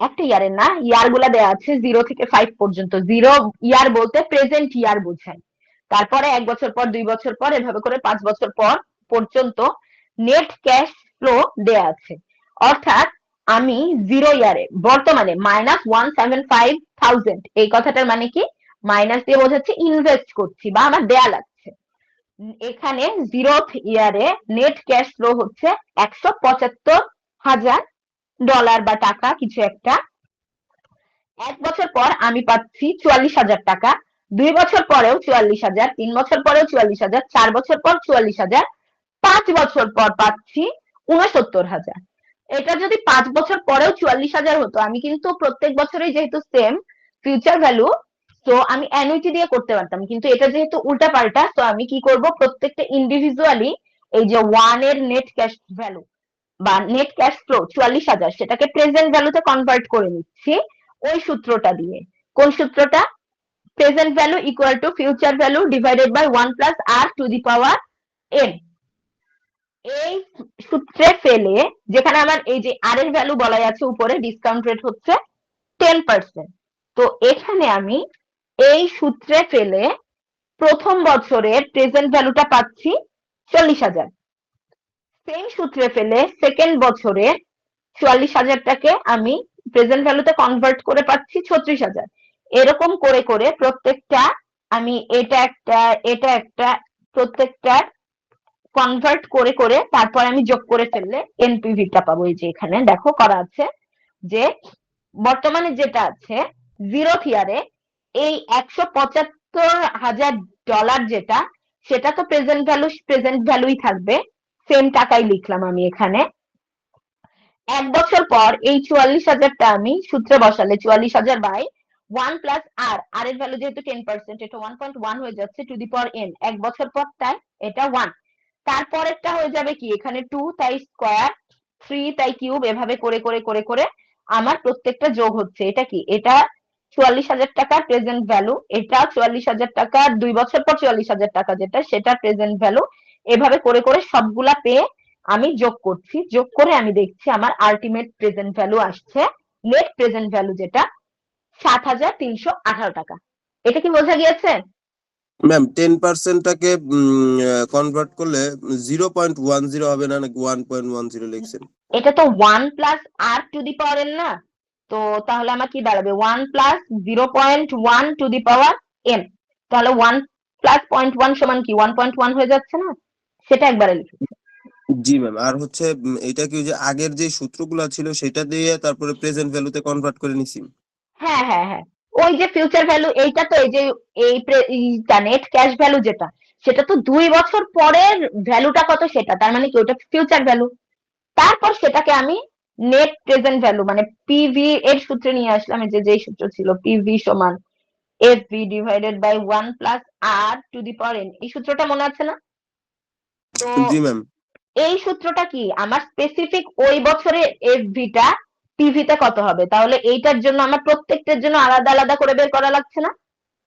একটা ইয়ারের না, ইয়ার গুলা দেওয়া আছে 0 থেকে 5 পর্যন্ত। 0 ইয়ার বলতে প্রেজেন্ট ইয়ার বোঝায়। তারপরে 1 বছর পর, 2 বছর পর, এভাবে করে 5 বছর পর পর্যন্ত নেট ক্যাশ ফ্লো দেয়া আছে। অর্থাৎ আমি 0 ইয়ারে বর্তমানে -175,000, এই কথাটার মানে কি, মাইনাস দিয়ে বোঝাচ্ছে ইনভেস্ট করছি বা আমার দেয়া লাগছে। এখানে 0th ইয়ারে নেট ক্যাশ ফ্লো হচ্ছে $175,000 বা টাকা কিছু একটা। 1 বছর পর আমি পাচ্ছি 44,000 টাকা, 2 বছর পরেও 44,000, 3 বছর পরেও 44,000, 4 বছর পর 44,000, 5 বছর পর পাচ্ছি 69,000। এটা যদি 5 বছর পরেও 44,000 হতো, আমি কিন্তু প্রত্যেক বছরই যেহেতু সেম ফিউচার ভ্যালু, তো আমি অ্যানুইটি দিয়ে করতে পারতাম, কিন্তু এটা যেহেতু উল্টা পাল্টা, তো আমি কি করব, প্রত্যেকটা ইন্ডিভিজুয়ালি এই যে 1 এর নেট ক্যাশ ভ্যালু বা নেট ক্যাশ ফ্লো 44,000, সেটাকে প্রেজেন্ট ভ্যালুতে কনভার্ট করে নিচ্ছি ওই সূত্রটা দিয়ে। কোন সূত্রটা? Present value equal to future value divided by 1 plus R to the power n। এই সূত্রে ফেলে, যেখানে আমার এই যে আর এর ভ্যালু বলাই আছে উপরে, ডিসকাউন্ট রেট হচ্ছে 10%, তো এখানে আমি এই সূত্রে ফেলে প্রথম বছরের প্রেজেন্ট ভ্যালুটা পাচ্ছি 40,000। সেম সূত্রে ফেলে সেকেন্ড বছরের 44,000টাকে আমি প্রেজেন্ট ভ্যালুতে কনভার্ট করে পাচ্ছি 36,000। এরকম করে করে প্রত্যেকটা আমি এটা একটা প্রত্যেকটা কনভার্ট করে করে তারপর আমি যোগ করে ফেললে এনপিভিটা পাবো। এই যে এখানে দেখো করা আছে যে বর্তমানে যেটা আছে 0th ইয়ারে এই $175,000 যেটা, সেটা তো প্রেজেন্ট ভ্যালুই থাকবে, সেম টাকাই লিখলাম আমি এখানে। 1 বছর পর এই 44,000টা আমি সূত্রে বসালে 44,000 বাই 1 প্লাস আর এর ভ্যালু যেহেতু 10%, এটা 1.1 হয়ে যাচ্ছে টু দি পাওয়ার n। 1 বছর পর তাই এটা 1, তারপরেরটা হয়ে যাবে কি, এখানে 2 তাই স্কয়ার, 3 তাই কিউব, এভাবে করে করে করে করে আমার প্রত্যেকটা যোগ হচ্ছে। এটা কি, এটা 44,000 টাকা প্রেজেন্ট ভ্যালু, এটা 44,000 টাকা 2 বছর পর 44,000 টাকা যেটা, সেটা প্রেজেন্ট ভ্যালু। এভাবে করে করে সবগুলা পেয়ে আমি যোগ করছি, যোগ করে আমি দেখছি আমার আলটিমেট প্রেজেন্ট ভ্যালু আসছে, নেট প্রেজেন্ট ভ্যালু যেটা 7,318 টাকা। এটা কি বোঝা গিয়েছে? ম্যাম 10%টাকে কনভার্ট করলে 0.10 হবে না, নাকি 1.10 লিখছেন? এটা তো 1 plus R to the power n না, তো তাহলে আমার কি দাঁড়াবে 1 plus 0.1 to the power n, তাহলে 1 প্লাস 0.1 সমান কি 1.1 হয়ে যাচ্ছে না, সেটা একবারে লিখেছি। জি ম্যাম। আর হচ্ছে এটা কি ওই যে আগের যে সূত্রগুলো ছিল সেটা দিয়ে তারপরে প্রেজেন্ট ভ্যালুতে কনভার্ট করে নিছি? হ্যাঁ হ্যাঁ হ্যাঁ, ওই যে ফিউচার ভ্যালু, এইটা তো এই যে এইটা নেট ক্যাশ ভ্যালু যেটা, সেটা তো 2 বছর পরের ভ্যালুটা কত সেটা, তার মানে কি ওটা ফিউচার ভ্যালু। তারপর সেটাকে আমি নেট প্রেজেন্ট ভ্যালু মানে পিভি এর সূত্রে নিয়ে আসলাম, এই যে যেই সূত্র ছিল পিভি সমান FV divided by 1 plus R to the power n, এই সূত্রটা মনে আছে না? তো জি ম্যাম। এই সূত্রটা কি, আমার স্পেসিফিক ওই বছরের এফভিটা পিভিতে কত হবে, তাহলে এইটার জন্য আমার প্রত্যেকটার জন্য আলাদা আলাদা করে বের করা লাগছে না,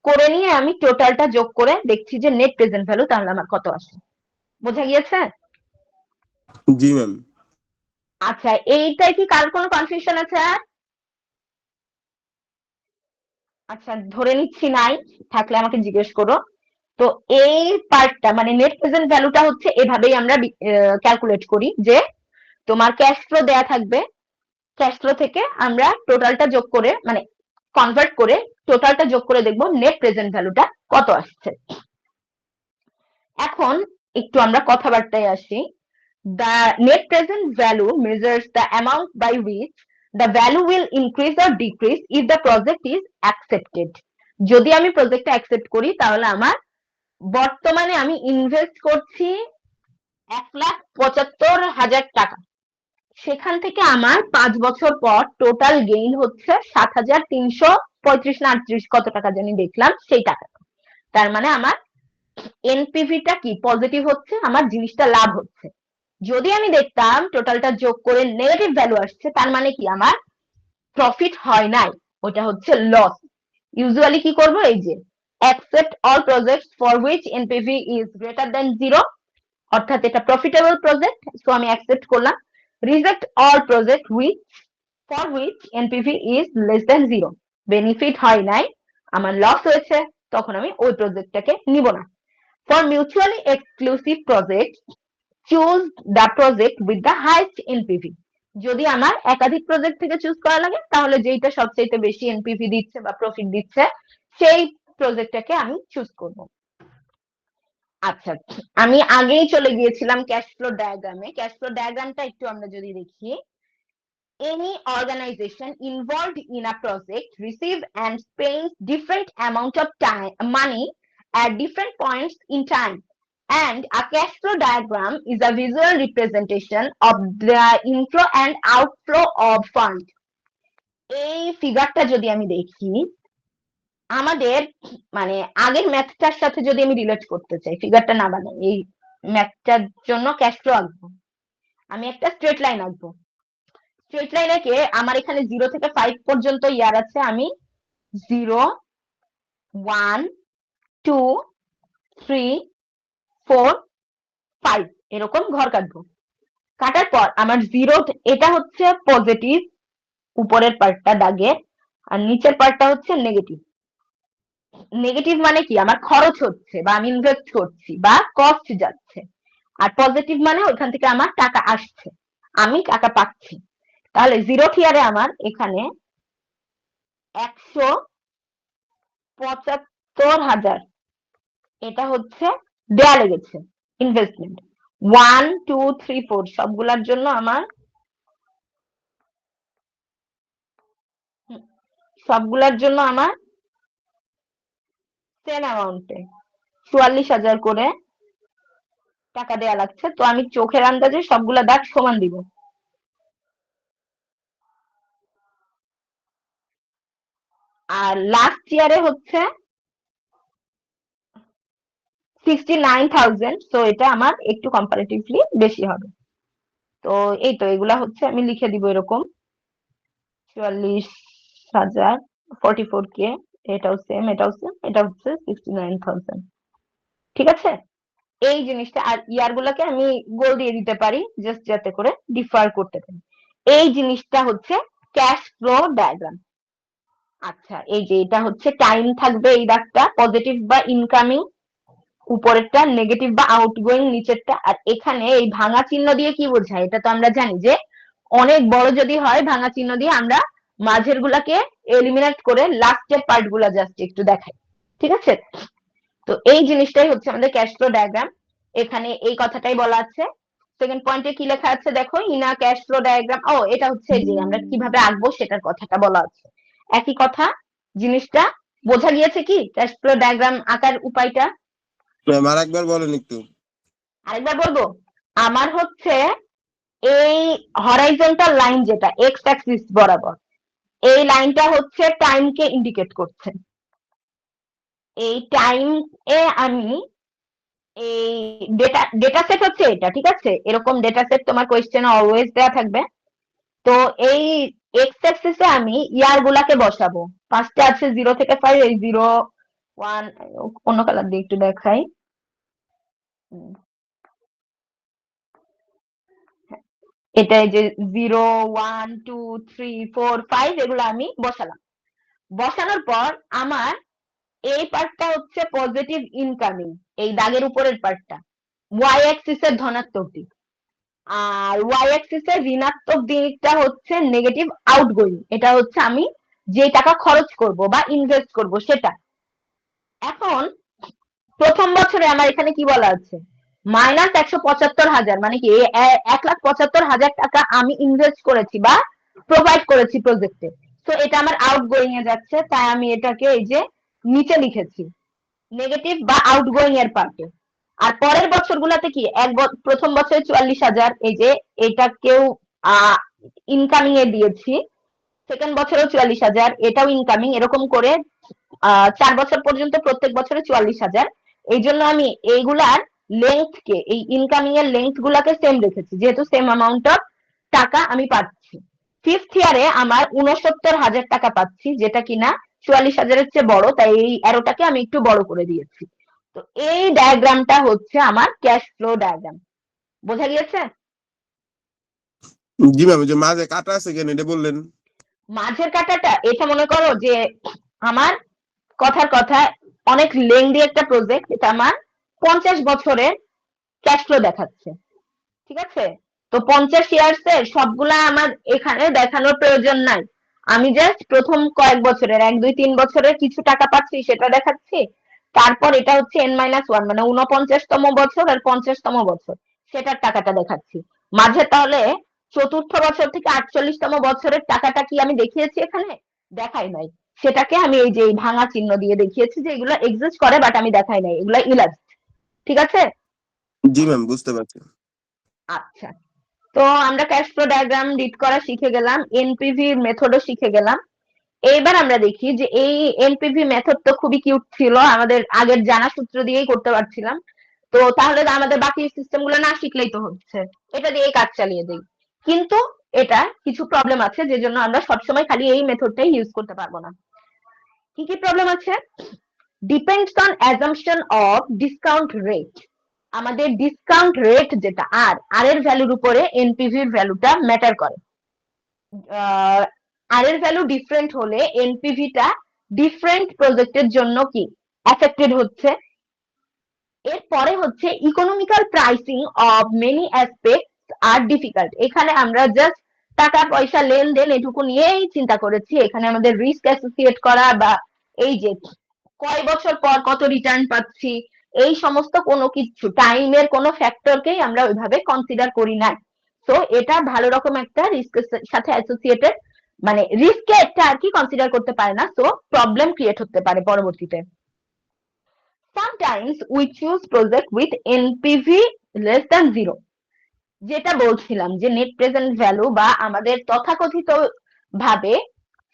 করে নিয়ে আমি টোটালটা যোগ করে দেখছি যে নেট প্রেজেন্ট ভ্যালু তাহলে আমার কত আসে। বোঝা গিয়েছে? জি ম্যাম। আচ্ছা, এইটাই কি কার কোনো কনফিউশন আছে আর? আচ্ছা, ধরে নিচ্ছি নাই, থাকলে আমাকে জিজ্ঞেস করো। তো এই পার্টটা মানে নেট প্রেজেন্ট ভ্যালুটা হচ্ছে এভাবেই আমরা ক্যালকুলেট করি যে তোমার ক্যাশ ফ্লো দেয়া থাকবে, ক্যাশ ফ্লো থেকে আমরা টোটালটা যোগ করে মানে কনভার্ট করে টোটালটা যোগ করে দেখবো নেট প্রেজেন্ট ভ্যালুটা কত আসছে। এখন একটু আমরা কথাবার্তায় আসি। The net present value measures the amount by which the value will increase or decrease if the project is accepted. যদি আমি প্রজেক্টটা অ্যাকসেপ্ট করি তাহলে আমার বর্তমানে আমি ইনভেস্ট করছি 1,75,000 টাকা, সেখান থেকে আমার 5 বছর পর টোটাল গেইন হচ্ছে 7,335 না 38 কত টাকা জানি দেখলাম সেই টাকা। তার মানে আমার এনপিভিটা কি পজিটিভ হচ্ছে, আমার জিনিসটা লাভ হচ্ছে। যদি আমি দেখতাম টোটালটা যোগ করে নেগেটিভ ভ্যালু আসছে, তার মানে কি আমার প্রফিট হয় নাই, ওটা হচ্ছে লস। ইউজুয়ালি কি করব, এই যে accept all projects for which NPV is greater than 0, অর্থাৎ এটা প্রফিটেবল প্রজেক্ট, সো আমি অ্যাকসেপ্ট করলাম। Reject all project for which NPV is less than 0, benefit হয় নাই, আমার লস হয়েছে, তখন আমি ওই প্রজেক্টটাকে নিব না। For mutually exclusive project choose the project with the highest NPV. যদি আমার একাধিক প্রজেক্ট থেকে চুজ করা লাগে, তাহলে যেইটা সবচেয়ে বেশি এনপিভি দিচ্ছে বা প্রফিট দিচ্ছে সেই প্রজেক্টটাকে আমি চুজ করব। আচ্ছা, আমি আগেই চলে গিয়েছিলাম ক্যাশ ফ্লো ডায়াগ্রামে। ক্যাশ ফ্লো ডায়াগ্রামটা একটু আমরা যদি দেখি, any organization involved in a project receive and spends different amount of money at different points in time, and a cash flow diagram is a visual representation of the inflow and outflow of fund. এই ফিগারটা যদি আমি দেখি, আমাদের মানে আগের ম্যাথটার সাথে যদি আমি রিলেট করতে চাই, ফিগারটা না বানাই, এই ম্যাথটার জন্য ক্যাশ ফ্লো আঁকবো, আমি একটা স্ট্রেট লাইন আঁকবো। স্ট্রেট লাইন এঁকে আমার এখানে 0 থেকে 5 পর্যন্ত ইয়ার আছে, আমি 0 1 2 3 4 5 এরকম ঘর কাটবো। কাটার পর আমার 0, এটা হচ্ছে পজিটিভ, উপরের পার্টটা দাগে, আর নিচের পার্টটা হচ্ছে নেগেটিভ। নেগেটিভ মানে কি, আমার খরচ হচ্ছে বা আমি ইনভেস্ট করছি বা কস্ট যাচ্ছে, আর পজিটিভ মানে ওইখান থেকে আমার টাকা আসছে, আমি টাকা পাচ্ছি। তাহলে 0 ইয়ারে আমার এখানে 175,000 এটা হচ্ছে দেয়া লেগেছে ইনভেস্টমেন্ট। 1 2 3 4 সবগুলার জন্য আমার সেম অ্যামাউন্টে 44,000 করে টাকা দেয়া লাগছে। তো আমি চোখের আন্দাজে সবগুলা দাগ সমান দিব। আর লাস্ট ইয়ারে হচ্ছে 69,000, তো এটা আমার একটু কম্পারেটিভলি বেশি হবে। তো এই তো এগুলা হচ্ছে আমি লিখে দিব এরকম 44,000 44K, এটাও সেম, এটাও সেম, এটা হচ্ছে 69,000। ঠিক আছে, এই জিনিসটা। আর ইয়ার গুলাকে আমি গোল দিয়ে দিতে পারি জাস্ট যাতে করে ডিফার করতে পারি। এই জিনিসটা হচ্ছে ক্যাশ ফ্লো ডায়াগ্রাম। আচ্ছা, এই যে এটা হচ্ছে টাইম থাকবে, এই দাগটা পজিটিভ বা ইনকামিং, উপরেরটা নেগেটিভ বা আউটগোয়িং নিচেরটা। আর এখানে এই ভাঙা চিহ্ন দিয়ে কি বোঝায়, এটা তো আমরা জানি যে অনেক বড় যদি হয় ভাঙা চিহ্ন দিয়ে আমরা মাঝের গুলাকে এলিমিনেট করে লাস্টের পার্ট গুলা জাস্ট একটু দেখাই। ঠিক আছে, তো এই জিনিসটাই হচ্ছে আমাদের ক্যাশ ফ্লো ডায়াগ্রাম। এখানে এই কথাটাই বলা আছে। সেকেন্ড পয়েন্টে কি লেখা আছে দেখো, ইনা ক্যাশ ফ্লো ডায়াগ্রাম, ও এটা হচ্ছে যে আমরা কিভাবে আঁকবো সেটার কথাটা বলা আছে। একই কথা, জিনিসটা বোঝা গিয়েছে কি ক্যাশ ফ্লো ডায়াগ্রাম আঁকার উপায়টা? ম্যাম আরেকবার বলেন একটু। আরেকবার বলবো, আমার হচ্ছে এই হরাইজন্টাল লাইন যেটা এক্স অ্যাক্সিস বরাবর, এই লাইনটা হচ্ছে টাইমকে ইন্ডিকেট করছে। এই টাইম এ আমি এই ডেটা সেট হচ্ছে এটা, ঠিক আছে, এরকম ডেটা সেট তোমার কোয়েশ্চেনে অলওয়েজ দেয়া থাকবে। তো এই এক্স অ্যাক্সিসে আমি ইয়ার গুলাকে বসাবো। ফার্স্টে আছে 0 থেকে 5, এই 0 1, অন্য কালার দিয়ে একটু দেখাই, এটা এই যে 0 1 2 3 4 5 এগুলো আমি বসালাম। বসানোর পর আমার এই পার্টটা হচ্ছে পজিটিভ ইনকামিং, এই দাগের উপরের পার্টটা ওয়াই অ্যাক্সিসের ধনাত্মক দিক, আর ওয়াই অ্যাক্সিসের ঋণাত্মক দিকটা হচ্ছে নেগেটিভ আউটগোয়িং, এটা হচ্ছে আমি যে টাকা খরচ করব বা ইনভেস্ট করব সেটা। এখন প্রথম বছরে আমার এখানে কি বলা আছে, -175,000, মানে কি 1,75,000 টাকা আমি ইনভেস্ট করেছি বা প্রোভাইড করেছি প্রজেক্টে। তো এটা আমার আউটগোয়িং এ যাচ্ছে, তাই আমি এটাকে এই যে নিচে লিখেছি নেগেটিভ বা আউটগোয়িং এর পার্টে। আর পরের বছরগুলোতে কি প্রথম বছরে 44,000, এই যে এটাকেও ইনকামিং এ দিয়েছি, সেকেন্ড বছরেও 44,000, এটাও ইনকামিং, এরকম করে 4 বছর পর্যন্ত প্রত্যেক বছরে 44,000। এই জন্য আমি এইগুলার লেংথ কে, এই ইনকামিং এর লেংথ গুলাকে সেম রেখেছি, যেহেতু সেম অ্যামাউন্ট অফ টাকা আমি পাচ্ছি। ফিফথ ইয়ারে আমার ৬৯,০০০ টাকা পাচ্ছি, যেটা কিনা ৪৪,০০০-এর চেয়ে বড়, তাই এই অ্যারোটাকে আমি একটু বড় করে দিয়েছি। তো এই ডায়াগ্রামটা হচ্ছে আমার ক্যাশ ফ্লো ডায়াগ্রাম। বোঝা গিয়েছে? জি ম্যাম, যে মাঝে কাটা আছে কেন এটা বললেন? মাঝের কাটাটা এটা মনে করো যে আমার কথার কথা অনেক লেংদি একটা প্রজেক্ট, এটা আমার 50 বছরের ক্যাশ ফ্লো দেখাচ্ছে, ঠিক আছে? তো 50 ইয়ার্স এর সবগুলা আমার এখানে দেখানোর প্রয়োজন নাই, আমি জাস্ট প্রথম কয়েক বছরের 1, 2, 3 বছরের কিছু টাকা পাচ্ছি সেটা দেখাচ্ছি। তারপর এটা হচ্ছে N-1 মানে 49তম বছর আর 50তম বছর সেটার টাকাটা দেখাচ্ছি। মাঝে তাহলে চতুর্থ বছর থেকে 48তম বছরের টাকাটা কি আমি দেখিয়েছি এখানে? দেখাই নাই। সেটাকে আমি এই যে এই ভাঙা চিহ্ন দিয়ে দেখিয়েছি যে এগুলো এক্সিস্ট করে, বাট আমি দেখাই নাই, এগুলো ইলাস্ট। ঠিক আছে? জি ম্যাম, বুঝতে পারছি। আচ্ছা, তো আমরা ক্যাশ ফ্লো ডায়াগ্রাম রিড করা শিখে গেলাম, এনপিভি মেথডও শিখে গেলাম। এইবার আমরা দেখি যে এই এনপিভি মেথড তো খুবই কিউট ছিল, আমাদের আগের জানা সূত্র দিয়েই করতে পারছিলাম। তো তাহলে তো আমাদের বাকি সিস্টেম গুলো না শিখলেই তো হচ্ছে, এটা দিয়ে কাজ চালিয়ে দিই। কিন্তু এটা কিছু প্রবলেম আছে, যে জন্য আমরা সবসময় খালি এই মেথডটাই ইউজ করতে পারবো না। কি কি প্রবলেম আছে? Depends on assumption of discount rate. আমাদের ডিসকাউন্ট রেট যেটা আর এর ভ্যালুর উপরে এনপিভির ভ্যালুটা ম্যাটার করে। আর এর ভ্যালু ডিফারেন্ট হলে এনপিভিটা ডিফারেন্ট প্রজেক্টের জন্য কি এফেক্টেড হচ্ছে। এরপরে হচ্ছে economical pricing of many aspects are difficult. এখানে আমরা জাস্ট টাকা পয়সা লেনদেন এটুকু নিয়েই চিন্তা করেছি, এখানে আমাদের রিস্ক অ্যাসোসিয়েট করা বা এই যে কয় বছর পর কত রিটার্ন পাচ্ছি এই সমস্ত কোনো কিছু টাইমের কোনো ফ্যাক্টরকেই আমরা ওইভাবে কনসিডার করি না। তো এটা ভালো রকম একটা রিস্কের সাথে অ্যাসোসিয়েটেড, মানে রিস্কে একটা আর কি কনসিডার করতে পারে না, তো প্রবলেম ক্রিয়েট হতে পারে পরবর্তীতে। Sometimes we choose project with NPV less than 0, যেটা বলছিলাম যে নেট প্রেজেন্ট ভ্যালু বা আমাদের তথাকথিত ভাবে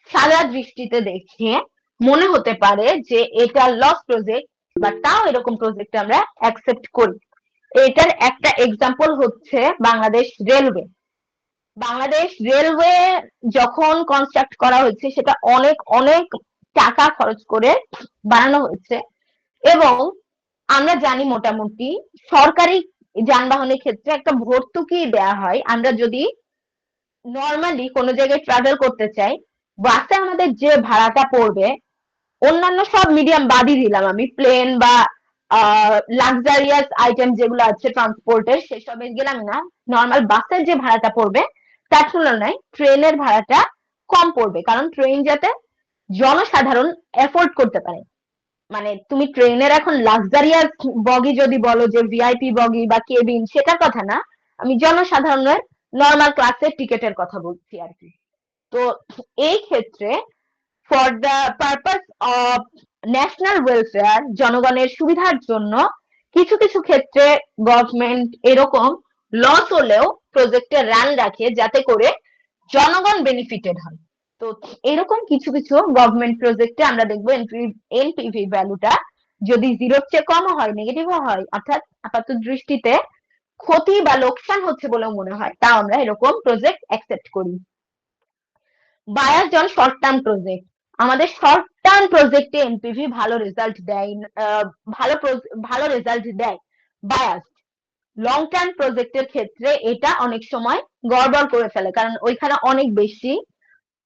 সারা দৃষ্টিতে দেখে মনে হতে পারে যে এটা লস প্রজেক্ট, বা তাও এরকম প্রজেক্ট আমরা অ্যাকসেপ্ট করি। এটার একটা এক্সাম্পল হচ্ছে বাংলাদেশ রেলওয়ে। বাংলাদেশ রেলওয়ে যখন কনস্ট্রাক্ট করা হয়েছে সেটা অনেক অনেক টাকা খরচ করে বানানো হয়েছে, এবং আমরা জানি মোটামুটি সরকারি যানবাহনের ক্ষেত্রে একটা ভর্তুকি দেয়া হয়। আমরা যদি নর্মালি কোনো জায়গায় ট্রাভেল করতে চাই, বাসে আমাদের যে ভাড়াটা পড়বে, অন্যান্য সব মিডিয়াম বাদই দিলাম আমি, প্লেন বা লাক্সারিয়াস আইটেম যেগুলো আছে ট্রান্সপোর্টের সেসবে গেলাম না, নর্মাল বাসের যে ভাড়াটা পড়বে তার তুলনায় ট্রেনের ভাড়াটা কম পড়বে, কারণ ট্রেন যাতে জনসাধারণ এফোর্ড করতে পারে। মানে তুমি ট্রেনের এখন লাক্সারিয়াস বগি যদি বলো যে ভিআইপি বগি বা কেবিন, সেটার কথা না, আমি জনসাধারণের নর্মাল ক্লাসের টিকেটের কথা বলছি আর কি। তো এই ক্ষেত্রে for the purpose of national welfare, জনগণের সুবিধার জন্য কিছু কিছু ক্ষেত্রে গভর্নমেন্ট এরকম লস হলেও প্রজেক্টে রান রাখে যাতে করে জনগণ বেনিফিটেড হয়। তো এরকম কিছু কিছু গভর্নমেন্ট প্রজেক্টে আমরা দেখবো এনপিভি ভ্যালুটা যদি 0-র চেয়ে কম হয়, নেগেটিভও হয়, অর্থাৎ আপাত দৃষ্টিতে ক্ষতি বা লোকসান হচ্ছে বলেও মনে হয়, তা আমরা এরকম প্রজেক্ট অ্যাকসেপ্ট করি। Biased on short term project. আমাদের শর্ট টার্ম প্রজেক্টে এনপিভি ভালো রেজাল্ট দেয়, ভালো রেজাল্ট দেয় বায়াসড। লং টার্ম প্রজেক্টের ক্ষেত্রে এটা অনেক সময় গড়বড় করে ফেলে, কারণ ওইখানে অনেক বেশি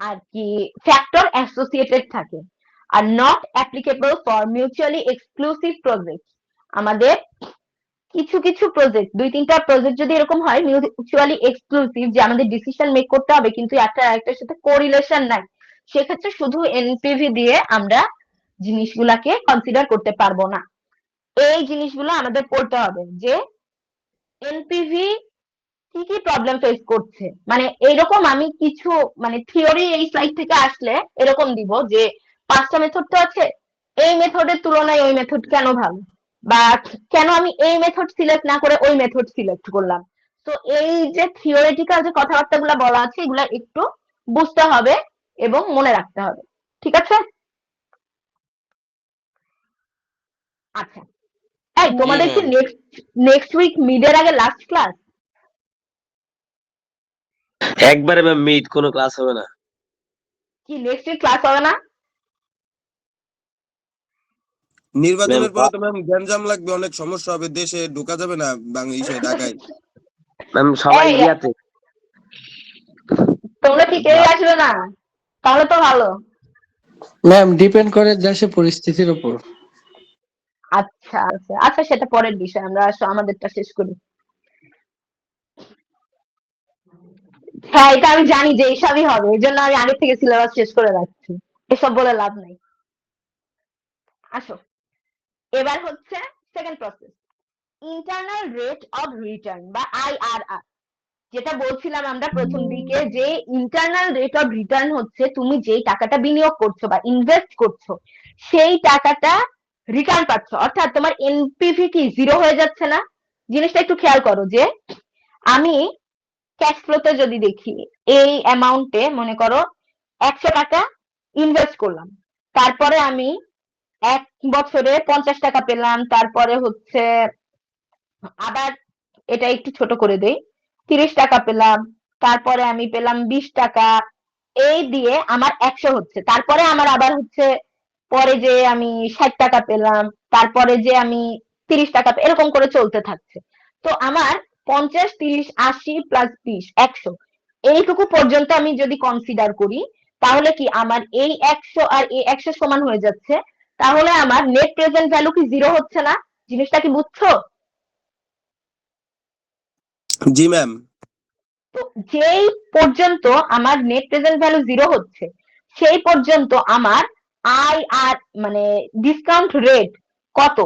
আর কি ফ্যাক্টর অ্যাসোসিয়েটেড থাকে। Are not applicable for mutually exclusive project. আমাদের কিছু কিছু প্রজেক্ট, 2-3টা প্রজেক্ট যদি এরকম হয় মিউচুয়ালি এক্সক্লুসিভ, যে আমাদের ডিসিশন মেক করতে হবে কিন্তু একটা আরেকটার সাথে কোরিলেশন নাই, সেক্ষেত্রে শুধু এনপিভি দিয়ে আমরা জিনিসগুলাকে কনসিডার করতে পারবো না। এই জিনিসগুলো আমাদের পড়তে হবে যে এনপিভি কি কি প্রবলেম ফেস করছে। মানে এইরকম আমি কিছু মানে থিওরি এই স্লাইড থেকে আসলে এরকম দিব যে 5টা মেথড তো আছে, এই মেথডের তুলনায় ওই মেথড কেন ভালো, বা কেন আমি এই মেথড সিলেক্ট না করে ওই মেথড সিলেক্ট করলাম। তো এই যে থিওরিটিক্যাল যে কথাবার্তাগুলো বলা আছে এগুলা একটু বুঝতে হবে এবং মনে রাখতে হবে, ঠিক আছে? আচ্ছা, এই তোমাদের কি ma'am. নেক্সট নেক্সট উইক মিডের আগে লাস্ট ক্লাস? একবারে ম্যাম মিড, কোনো ক্লাস হবে না। কি নেক্সট উইক ক্লাস হবে না? নির্বাচনের ম্যাম পরে তো ম্যাম গ্যাঞ্জাম লাগবে, অনেক সমস্যা হবে, দেশে ঢোকা যাবে না বাংলাদেশে, ঢাকায়। ম্যাম সবাই এই, ইয়াতে। তোমরা কি কেউ আসবে না? তাহলে তো ভালো। ম্যাম ডিপেন্ড করে দেশের পরিস্থিতির উপর। আচ্ছা আচ্ছা আচ্ছা, সেটা পরের বিষয়, আমরা আমাদেরটা শেষ করি। হ্যাঁ, এটা আমি জানি যে এইসবই হবে, এই জন্য আমি আগে থেকে সিলেবাস শেষ করে রাখছি। এসব বলে লাভ নাই। আসো, এবার হচ্ছে second process, internal rate of return বা আইআরআর। যেটা বলছিলাম আমরা প্রথম দিকে, যে ইন্টারনাল রেট অফ রিটার্ন হচ্ছে তুমি যেই টাকাটা বিনিয়োগ করছো বা ইনভেস্ট করছো, সেই টাকাটা রিটার্ন পাচ্ছ, অর্থাৎ তোমার এনপিভি কি জিরো হয়ে যাচ্ছে না? জিনিসটা একটু খেয়াল করো, যে আমি ক্যাশ ফ্লোতে যদি দেখি, এই অ্যামাউন্টে মনে করো 100 টাকা ইনভেস্ট করলাম, তারপরে আমি 1 বছরে 50 টাকা পেলাম, তারপরে হচ্ছে আবার এটা একটু ছোট করে দেই, 30 টাকা পেলাম, তারপরে আমি পেলাম 20 টাকা, এই দিয়ে আমার 100 হচ্ছে। তারপরে আমার আবার হচ্ছে পরে যে আমি 60 টাকা পেলাম, তারপরে যে আমি 30 টাকা এরকম করে চলতে থাকছে। তো আমার 50, 30, 80 প্লাস 20, 100, এইটুকু পর্যন্ত আমি যদি কনসিডার করি, তাহলে কি আমার এই 100 আর এই 100 সমান হয়ে যাচ্ছে? তাহলে আমার নেট প্রেজেন্ট ভ্যালু কি জিরো হচ্ছে না? জিনিসটা কি বুঝছো? জি ম্যাম। তো যেই পর্যন্ত আমার নেট প্রেজেন্ট ভ্যালু জিরো হচ্ছে, সেই পর্যন্ত আমার আই আর মানে ডিসকাউন্ট রেট কত,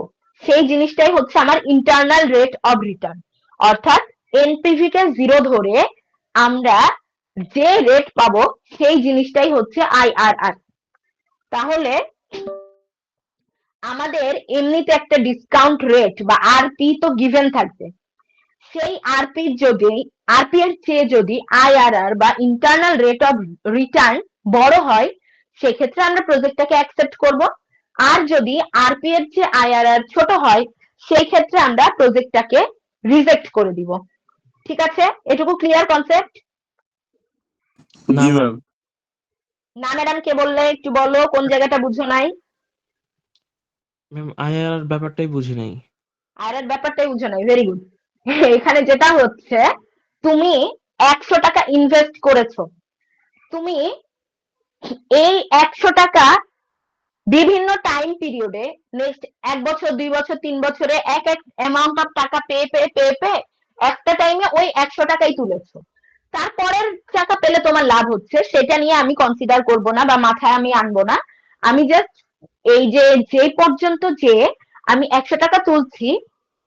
সেই জিনিসটাই হচ্ছে আমার ইন্টারনাল রেট অফ রিটার্ন। অর্থাৎ এনপিভি কে জিরো ধরে আমরা যে রেট পাবো, সেই জিনিসটাই হচ্ছে আইআরআর। তাহলে আমাদের এমনিতে একটা ডিসকাউন্ট রেট বা আরপি তো গিভেন থাকবে, সেই আরপি এর চেয়ে যদি আইআরআর বা ইন্টারনাল রেট অফ রিটার্ন বড় হয়, সেক্ষেত্রে আমরা প্রজেক্টটাকে অ্যাকসেপ্ট করব। আর যদি আরপি এর চেয়ে আইআরআর ছোট হয়, সেই ক্ষেত্রে আমরা প্রজেক্টটাকে রিজেক্ট করে দিব। ঠিক আছে, এটুকু ক্লিয়ার কনসেপ্ট? না জি ম্যাম। ম্যাম। না ম্যাডাম কে বললে, একটু বলো কোন জায়গাটা বুঝো নাই। ম্যাম আইআরআর ব্যাপারটাই বুঝি নাই। আইআরআর ব্যাপারটাই বুঝো নাই, ভেরি গুড। এখানে যেটা হচ্ছে, তুমি 100 টাকা ইনভেস্ট করেছো, তুমি এই 100 টাকা বিভিন্ন টাইম পিরিয়ডে, নেক্সট 1 বছর, 2 বছর, 3 বছরে এক এক অ্যামাউন্ট অফ টাকা পেয়ে পেয়ে পেয়ে পেয়ে একটা টাইমে ওই 100 টাকাই তুলেছো। তারপরের টাকা পেলে তোমার লাভ হচ্ছে, সেটা নিয়ে আমি কনসিডার করব না বা মাথায় আমি আনবো না। আমি জাস্ট এই যে পর্যন্ত যে আমি 100 টাকা তুলছি,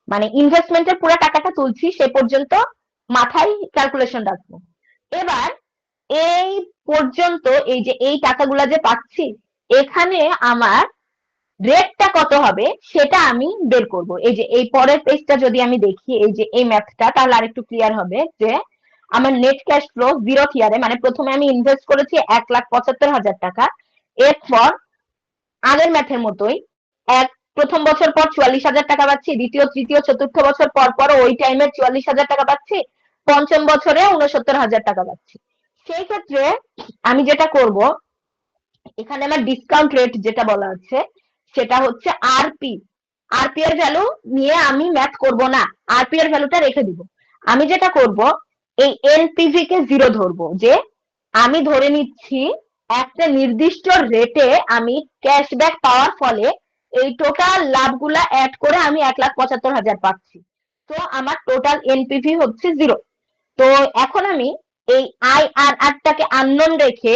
মানে ইনভেস্টমেন্টের পুরো টাকাটা তুলছি, সে পর্যন্ত মাথায় ক্যালকুলেশন রাখবো। এবার এই পর্যন্ত এই যে এই টাকাগুলা যে পাচ্ছি, এখানে আমার রেটটা কত হবে সেটা আমি বের করব। এই যে এই পরের পেজটা যদি আমি দেখি, এই যে এই ম্যাথটা, তাহলে আরেকটু ক্লিয়ার হবে যে আমার নেট ক্যাশ ফ্লো জিরো ইয়ারে, মানে প্রথমে আমি ইনভেস্ট করেছি 1,75,000 টাকা, এরপর আগের ম্যাথের মতোই প্রথম বছর পর 44,000 টাকা পাচ্ছি, দ্বিতীয়, তৃতীয়, চতুর্থ বছর পর পর ওই টাইমে 44,000 টাকা পাচ্ছি, পঞ্চম বছরে 69,000 টাকা পাচ্ছি। সেই ক্ষেত্রে আমি যেটা করব, এখানে আমার ডিসকাউন্ট রেট যেটা বলা আছে, সেটা হচ্ছে আরপি। আরপি এর ভ্যালু নিয়ে আমি ম্যাথ করব না, আরপি এর ভ্যালুটা রেখে দিব। আমি যেটা করব, এই এনপিভি কে জিরো ধরবো, যে আমি ধরে নিচ্ছি একটা নির্দিষ্ট রেটে আমি ক্যাশব্যাক পাওয়ার ফলে এই টোটাল লাভগুলা অ্যাড করে আমি 1,75,000 পাচ্ছি। তো আমার টোটাল এনপিভি হচ্ছে জিরো। তো এখন আমি এই আইআরআর টাকে আননোন রেখে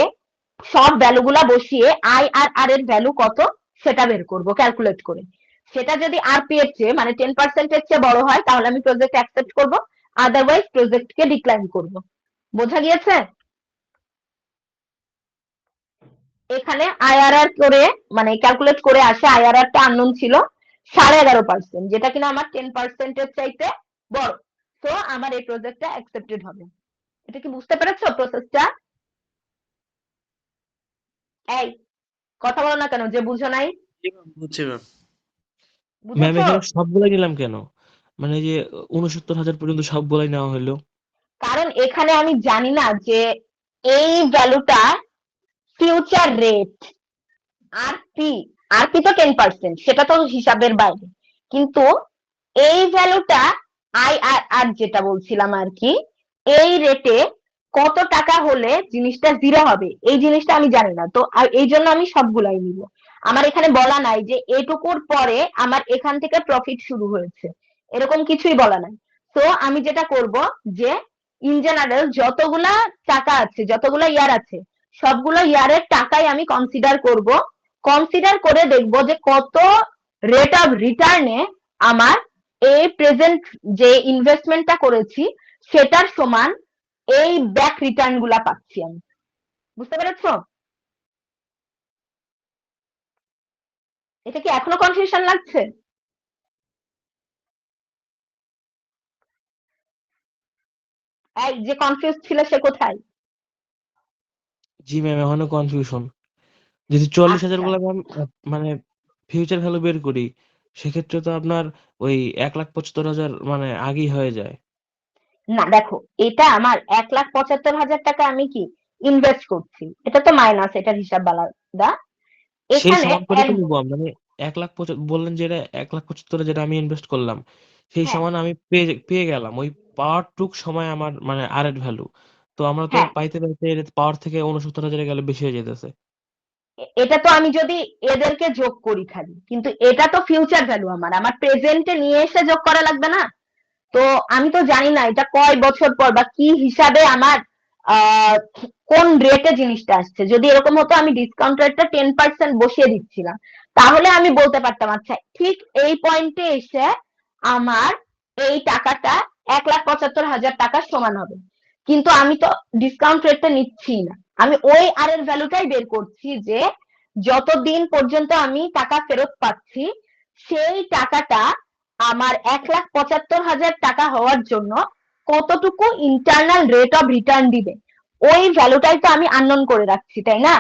সব ভ্যালুগুলা বসিয়ে আইআরআর এর ভ্যালু কত সেটা বের করব ক্যালকুলেট করে। সেটা যদি আরপি এর চেয়ে মানে 10% এর চেয়ে বড় হয়, তাহলে আমি প্রজেক্ট অ্যাকসেপ্ট করব, আদারওয়াইজ প্রজেক্টকে ডিক্লাইন করব। বোঝা গিয়েছে? এখানে আইআরআর করে মানে ক্যালকুলেট করে আসে, আইআরআর টা আননোন ছিল 11.5%, যেটা কিনা আমার 10% এর চাইতে বড়। তো আমার এই প্রজেক্টটা অ্যাকসেপ্টেড হবে। এটা কি বুঝতে পেরেছো প্রসেসটা? এই কথা বলো না কেন, যে বুঝো নাই? বুঝছি ম্যাম। ম্যাম বুঝেছো? এখানে সবগুলো নিলাম কেন? মানে যে ৬৯,০০০ পর্যন্ত সবগুলাই নেওয়া হলো? কারণ এখানে আমি জানি না যে এই ভ্যালুটা ফিউচার রেট আরপি আরপি তো 10%, সেটা তো হিসাবের বাইরে, কিন্তু এই ভ্যালুটা আইআরআর যেটা বলছিলাম আর কি, এই রেটে কত টাকা হলে জিনিসটা জিরো হবে এই জিনিসটা আমি জানি না। তো এই জন্য আমি সবগুলাই নিব। আমার এখানে বলা নাই যে এটুকুর পরে আমার এখান থেকে প্রফিট শুরু হয়েছে, এরকম কিছুই বলা নাই। তো আমি যেটা করব যে ইন জেনারেল যতগুলা টাকা আছে, যতগুলা ইয়ার আছে, সবগুলো ইয়ারের টাকাই আমি কনসিডার করব। কনসিডার করে দেখব যে কত রেট অফ রিটার্নে আমার এই প্রেজেন্ট যে ইনভেস্টমেন্টটা করেছি সেটার সমান এই ব্যাক রিটার্ন গুলা পাচ্ছি আমি। বুঝতে পেরেছো? এটা কি এখনো কনফিউশন লাগছে? এই যে কনফিউজ ছিল সে কোথায়? জি ম্যাম, এখনো কনফিউশন। যদি ৪০,০০০ আচ্ছা, গুলা ম্যাম মানে ফিউচার ভ্যালু বের করি, সেক্ষেত্রে তো আপনার ওই ১,৭৫,০০০ মানে আগেই হয়ে যায়। না দেখো, এটা আমার ১,৭৫,০০০ টাকা আমি কি ইনভেস্ট করছি, এটা তো মাইনাস, এটার হিসাব আলাদা। সেই এখানে সমান করে এক তো নিবো মানে ১,৭৫,০০০ বললেন যে এটা ১,৭৫,০০০ যেটা আমি ইনভেস্ট করলাম, সেই হ্যাঁ সমান আমি পেয়ে গেলাম। ওই পাওয়ার টুক সময় আমার মানে আরের ভ্যালু। তো আমরা তো হ্যাঁ, পাইতে পাওয়ার থেকে ৬৯,০০০ গেলে বেশি হয়ে যেতেছে। এটা তো আমি যদি এদেরকে যোগ করি খালি, কিন্তু এটা তো ফিউচার ভ্যালু, আমার আমার প্রেজেন্টে নিয়ে এসে যোগ করা লাগবে না? তো আমি তো জানি না এটা কয় বছর পর বা কি হিসাবে আমার আহ কোন রেটে জিনিসটা আসছে। যদি এরকম হতো আমি ডিসকাউন্ট রেটটা 10% বসিয়ে দিচ্ছিলাম, তাহলে আমি বলতে পারতাম আচ্ছা ঠিক এই পয়েন্টে এসে আমার এই টাকাটা ১,৭৫,০০০ টাকার সমান হবে। কিন্তু আমি তো ডিসকাউন্ট রেটটা নিচ্ছি না, আমি ওই আর এর ভ্যালুটাই বের করছি যে যতদিন পর্যন্ত আমি টাকা ফেরত পাচ্ছি সেই টাকাটা আমার ১,৭৫,০০০ টাকা হওয়ার জন্য কতটুকু ইন্টারনাল রেট অফ রিটার্ন দিবে, ওই ভ্যালুটাই তো আমি আননোন করে রাখছি, তাই না?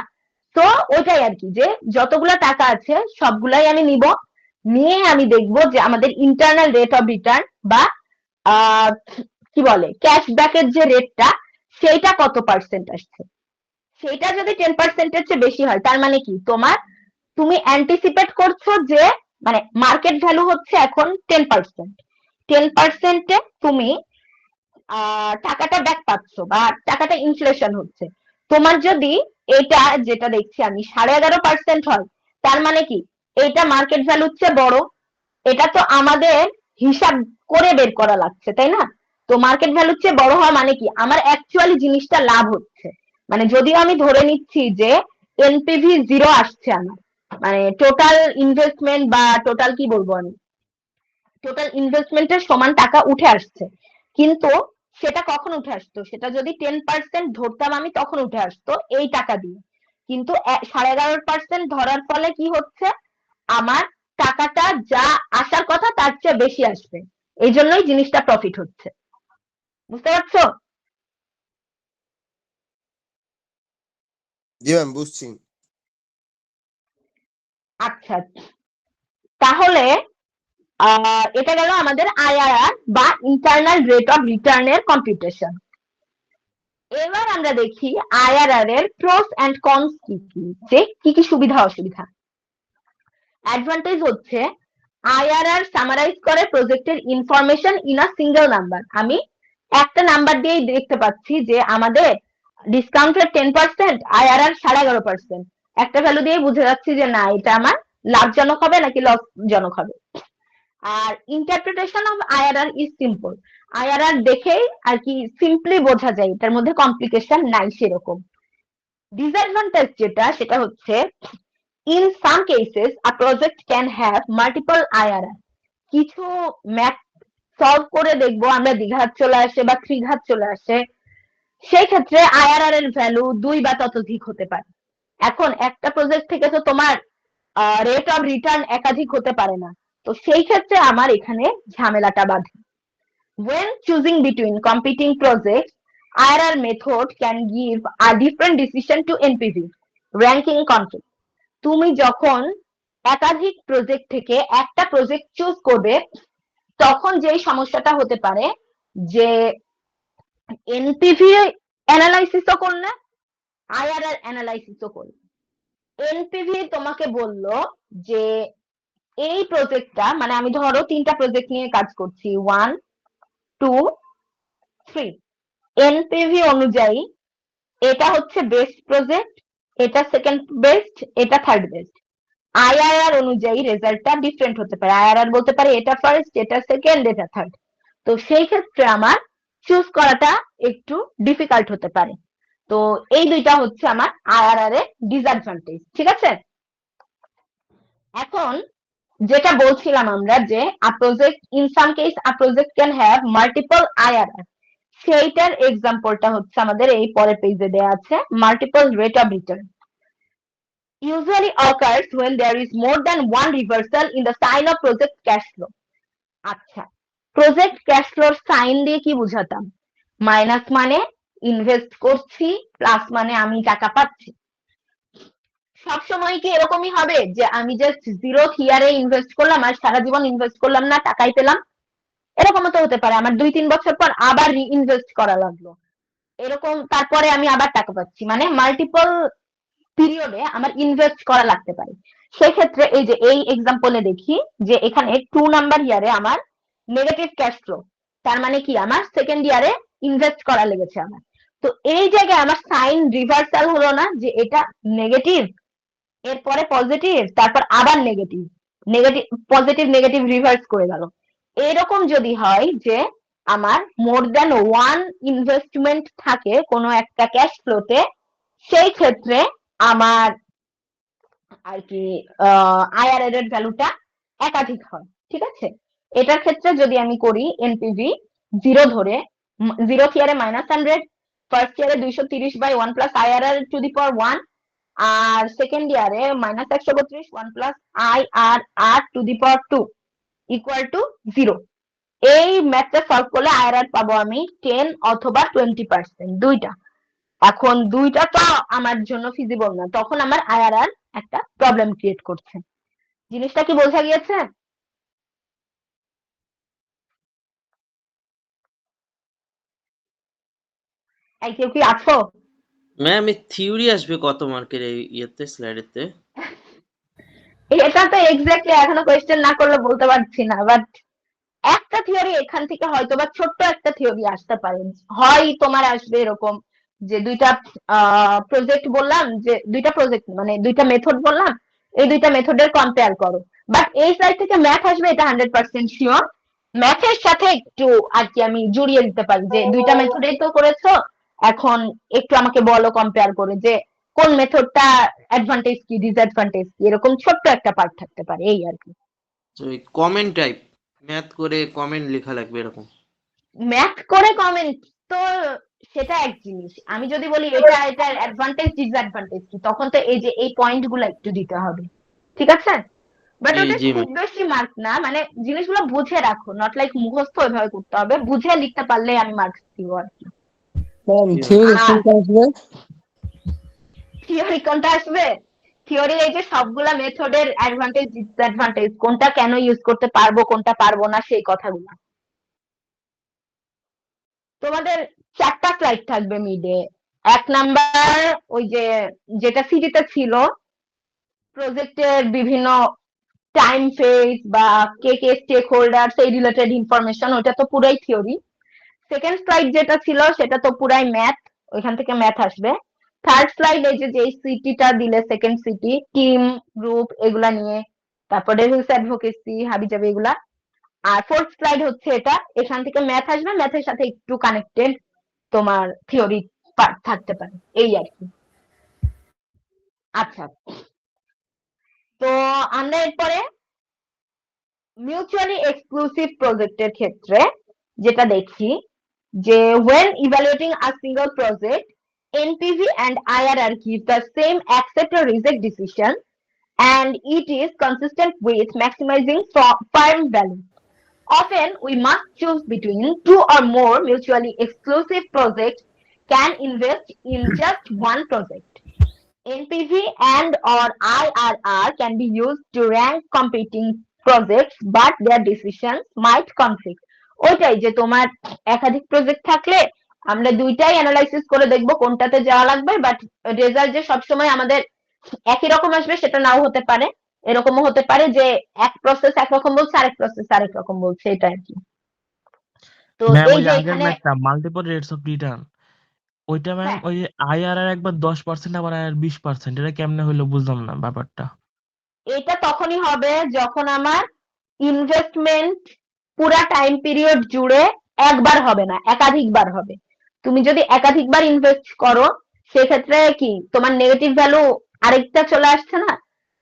তো ওইটাই আর কি, যে যতগুলা টাকা আছে সবগুলাই আমি নিব, নিয়ে আমি দেখবো যে আমাদের ইন্টারনাল রেট অফ রিটার্ন বা কি বলে ক্যাশব্যাকের যে রেটটা সেইটা কত পার্সেন্ট আসছে। সেটা যদি 10%-এর চেয়ে বেশি হয় তার মানে কি তুমি অ্যান্টিসিপেট করছো যে মানে মার্কেট ভ্যালু হচ্ছে এখন 10%, 10%-এ তুমি টাকাটা ব্যাক পাচ্ছ বা টাকাটা ইনফ্লেশন হচ্ছে। তোমার যদি এটা যেটা দেখছি আমি 11.5% হয়, তার মানে কি এটা মার্কেট ভ্যালুর চেয়ে বড়। এটা তো আমাদের হিসাব করে বের করা লাগছে, তাই না? তো মার্কেট ভ্যালুর চেয়ে বড় হওয়া মানে কি আমার অ্যাকচুয়ালি জিনিসটা লাভ হচ্ছে। মানে যদিও আমি ধরে নিচ্ছি যে এনপিভি 0 আসছে আমার, মানে টোটাল ইনভেস্টমেন্ট বা টোটাল কি বলবো আমি, টোটাল ইনভেস্টমেন্টের সমান টাকা উঠে আসছে, কিন্তু সেটা কখন উঠে আসতো, সেটা যদি 10% ধরতাম আমি তখন উঠে আসতো এই টাকা দিয়ে। কিন্তু 11.5% ধরার ফলে কি হচ্ছে, আমার টাকাটা যা আসার কথা তার চেয়ে বেশি আসবে, এই জন্যই জিনিসটা প্রফিট হচ্ছে। বুঝতে পারছো? জি ম্যাম, বুঝছি। আচ্ছা, তাহলে এটা গেল আমাদের আইআরআর বা ইন্টারনাল রেট অফ রিটার্নের কম্পিউটেশন। এবার আমরা দেখি আইআরআর এর প্রোস এন্ড কনস কি কি, যে কি কি সুবিধা অসুবিধা। অ্যাডভান্টেজ হচ্ছে আইআরআর সামারাইজ করে প্রজেক্টের information in a single number. আমি একটা নাম্বার দিয়েই দেখতে পাচ্ছি যে আমাদের ডিসকাউন্টের 10%, আইআরআর 11.5%, একটা ভ্যালু দিয়ে বুঝে যাচ্ছি যে না এটা আমার লাভজনক হবে নাকি লসজনক হবে। আর interpretation of IRR is simple, IRR দেখেই আর কি সিম্পলি বোঝা যায়, এটার মধ্যে কমপ্লিকেশন নাই সেরকম। ডিসঅ্যাডভান্টেজ যেটা সেটা হচ্ছে in some cases a project can have multiple IRR, কিছু ম্যাথ সলভ করে দেখবো আমরা দ্বিঘাত চলে আসে বা ত্রিঘাত চলে আসে, সেই ক্ষেত্রে আইআরআর এর ভ্যালু 2 বা ততোধিক হতে পারে। এখন একটা প্রজেক্ট থেকে তো তোমার রেট অফ রিটার্ন একাধিক হতে পারে না, তো সেই ক্ষেত্রে আমার এখানে ঝামেলাটা বাধে। when choosing between competing projects, IRR method can give a different decision to NPV ranking conflict। তুমি যখন একাধিক প্রজেক্ট থেকে একটা প্রজেক্ট চুজ করবে তখন যেই সমস্যাটা হতে পারে যে এনপিভি অ্যানালাইসিসও করলে আইআরআর অ্যানালাইসিসও করলে, এনপিভি তোমাকে বলল যে এই প্রজেক্টটা, মানে আমি ধরো 3টা প্রজেক্ট নিয়ে কাজ করছি, 1 2 3, এনপিভি অনুযায়ী এটা হচ্ছে বেস্ট প্রজেক্ট, এটা সেকেন্ড বেস্ট, এটা থার্ড বেস্ট। আইআরআর অনুযায়ী রেজাল্টটা ডিফারেন্ট হতে পারে, আইআরআর বলতে পারে এটা ফার্স্ট, এটা সেকেন্ড, এটা থার্ড। তো সেই ক্ষেত্রে আমার চুজ করাটা একটু ডিফিকাল্ট হতে পারে। তো এই দুইটা হচ্ছে আমার আইআরআর এর ডিসঅ্যাডভান্টেজ, ঠিক আছে? এখন যেটা বলছিলাম আমরা যে a project in some case a project can have multiple IRR, সেইটার এক্সাম্পলটা হচ্ছে আমাদের এই পরের পেজে দেয়া আছে, multiple rate of return usually occurs when there is more than one reversal in the sign of project cash flow. আচ্ছা, project cash floor sign দিয়ে কি বুঝাতাম? মাইনাস মানে ইনভেস্ট করছি, প্লাস মানে আমি টাকা পাচ্ছি। সবসময় কি এরকমই হবে যে আমি জাস্ট 0th ইয়ারে ইনভেস্ট করলাম আর সারা জীবন ইনভেস্ট করলাম না, টাকাই পেলাম? এরকমও তো হতে পারে আমার 2-3 বছর পর আবার রিইনভেস্ট করা লাগলো, এরকম তারপরে আমি আবার টাকা পাচ্ছি, মানে মাল্টিপল পিরিয়ডে আমার ইনভেস্ট করা লাগতে পারে। সেক্ষেত্রে এই যে এই এক্সাম্পলে দেখি যে এখানে 2 নাম্বার ইয়ারে আমার নেগেটিভ ক্যাশ ফ্লো, তার মানে কি আমার সেকেন্ড ইয়ারে ইনভেস্ট করা লেগেছে আমার। তো এই জায়গায় আমার সাইন রিভার্সাল হলো না, যে এটা নেগেটিভ এরপরে পজিটিভ তারপর আবার negative, negative positive negative reverse করে গেল। এরকম যদি হয় যে আমার মোর দ্যান ওয়ান ইনভেস্টমেন্ট থাকে কোনো একটা ক্যাশ ফ্লোতে, সেই ক্ষেত্রে আমার আর কি আইআরআর এর ভ্যালুটা একাধিক হয়, ঠিক আছে? এটার ক্ষেত্রে যদি আমি করি এনপিভি 0 ধরে, 0th ইয়ারে -100, ফার্স্ট ইয়ারে 230/1 plus IRR to the power 1, আর সেকেন্ড ইয়ারে -132 1 plus IRR to the power 2 equal to 0। এই ম্যাথটা সলভ করলে আইআরআর পাবো আমি 10 অথবা 20%, দুইটা। এখন দুইটা তো আমার জন্য ফিজিবল না, তখন আমার আইআরআর একটা প্রবলেম ক্রিয়েট করছে। জিনিসটা কি বোঝা গিয়েছে? এই কেউ কি আছো? ম্যাম এই থিওরি আসবে কত মার্কের এই ইয়েতে স্লাইডেতে? এটা তো এক্স্যাক্টলি এখনো কোয়েশ্চেন না করলে বলতে পারছি না, বাট একটা থিওরি এখান থেকে হয়তো বা ছোট্ট একটা থিওরি আসতে পারে। হয় তোমার আসবে এরকম যে দুইটা প্রজেক্ট বললাম, যে দুইটা প্রজেক্ট মানে দুইটা মেথড বললাম, এই দুইটা মেথডের কম্পেয়ার করো, বাট এই সাইড থেকে ম্যাথ আসবে এটা 100% শিওর। ম্যাথের সাথে একটু আর কি আমি জড়িয়ে দিতে পারি যে দুইটা মেথডেই তো করেছো, এখন একটু আমাকে বলো কম্পেয়ার করে যে কোন মেথডটা অ্যাডভান্টেজ কি ডিসঅ্যাডভান্টেজ কি, এরকম ছোট্ট একটা পার্ট থাকতে পারে, এই আর কি। ওই কমেন্ট টাইপ ম্যাথ করে কমেন্ট লেখা লাগবে এরকম। ম্যাথ করে কমেন্ট তো সেটা এক জিনিস, আমি যদি বলি এটা এটার অ্যাডভান্টেজ ডিসঅ্যাডভান্টেজ কি, তখন তো এই যে এই পয়েন্ট গুলো একটু দিতে হবে, ঠিক আছে? বাট জি ওটা জি খুব বেশি মার্ক না, মানে জিনিসগুলো বুঝে রাখো, নট লাইক মুখস্থ এভাবে করতে হবে, বুঝে লিখতে পারলে আমি মার্কস দিব আর কি। ম্যাম থিওরি কোনটা আসবে? থিওরি কোনটা আসবে? থিওরি এই যে সবগুলা মেথডের অ্যাডভান্টেজ ডিসঅ্যাডভান্টেজ, কোনটা কেন ইউজ করতে পারবো কোনটা পারবো না, সেই কথাগুলো। তোমাদের 4টা স্লাইড থাকবে মিডে। 1 নাম্বার ওই যে যেটা সিডিতে ছিল প্রজেক্টের বিভিন্ন টাইম ফেজ বা কে কে স্টেক হোল্ডার সেই রিলেটেড ইনফরমেশন, ওটা তো পুরাই থিওরি। সেকেন্ড স্লাইড যেটা ছিল সেটা তো পুরাই ম্যাথ, ওইখান থেকে ম্যাথ আসবে। থার্ড স্লাইড এই যে সিটিটা দিলে সেকেন্ড সিটি টিম গ্রুপ এগুলা নিয়ে, তারপরে রিলস অ্যাডভোকেসি হাবিজাবি এগুলা। আর ফোর্থ স্লাইড হচ্ছে এটা, এখান থেকে ম্যাথ আসবে, ম্যাথের সাথে একটু কানেক্টেড তোমার থিওরি পার্ট থাকতে পারে, এই আর কি। আচ্ছা, তো আমরা এরপরে মিউচুয়ালি এক্সক্লুসিভ প্রজেক্টের ক্ষেত্রে যেটা দেখি যে when evaluating a single project, NPV and IRR give the same accept or reject decision and it is consistent with maximizing firm value. Often we must choose between 2 or more mutually exclusive projects can invest in just one project. NPV and or IRR can be used to rank competing projects but their decisions might conflict. ওইটাই যে তোমার একাধিক project থাকলে আমরা দুইটাই analysis করে দেখবো কোনটাতে যাওয়া লাগবে, বাট রেজাল্ট যে সবসময় আমাদের একই রকম আসবে সেটা নাও হতে পারে, এরকমও হতে পারে যে এক প্রসেস একরকম বলছে আরেক প্রসেস আরেক রকম বলছে, এটা আর কি। তো ম্যাম এই ওই যে আগের এখানে ম্যাথটা মাল্টিপল রেটস অফ রিটার্ন, ওইটা ম্যাম হ্যাঁ, ওই যে আইআরআর একবার 10% আবার আইআর 20%, এটা কেমনে হইলো বুঝলাম না ব্যাপারটা। এটা তখনই হবে যখন আমার ইনভেস্টমেন্ট পুরা টাইম পিরিয়ড জুড়ে একবার হবে না, একাধিকবার হবে। তুমি যদি একাধিকবার ইনভেস্ট করো সেক্ষেত্রে কি তোমার নেগেটিভ ভ্যালু আরেকটা চলে আসছে না,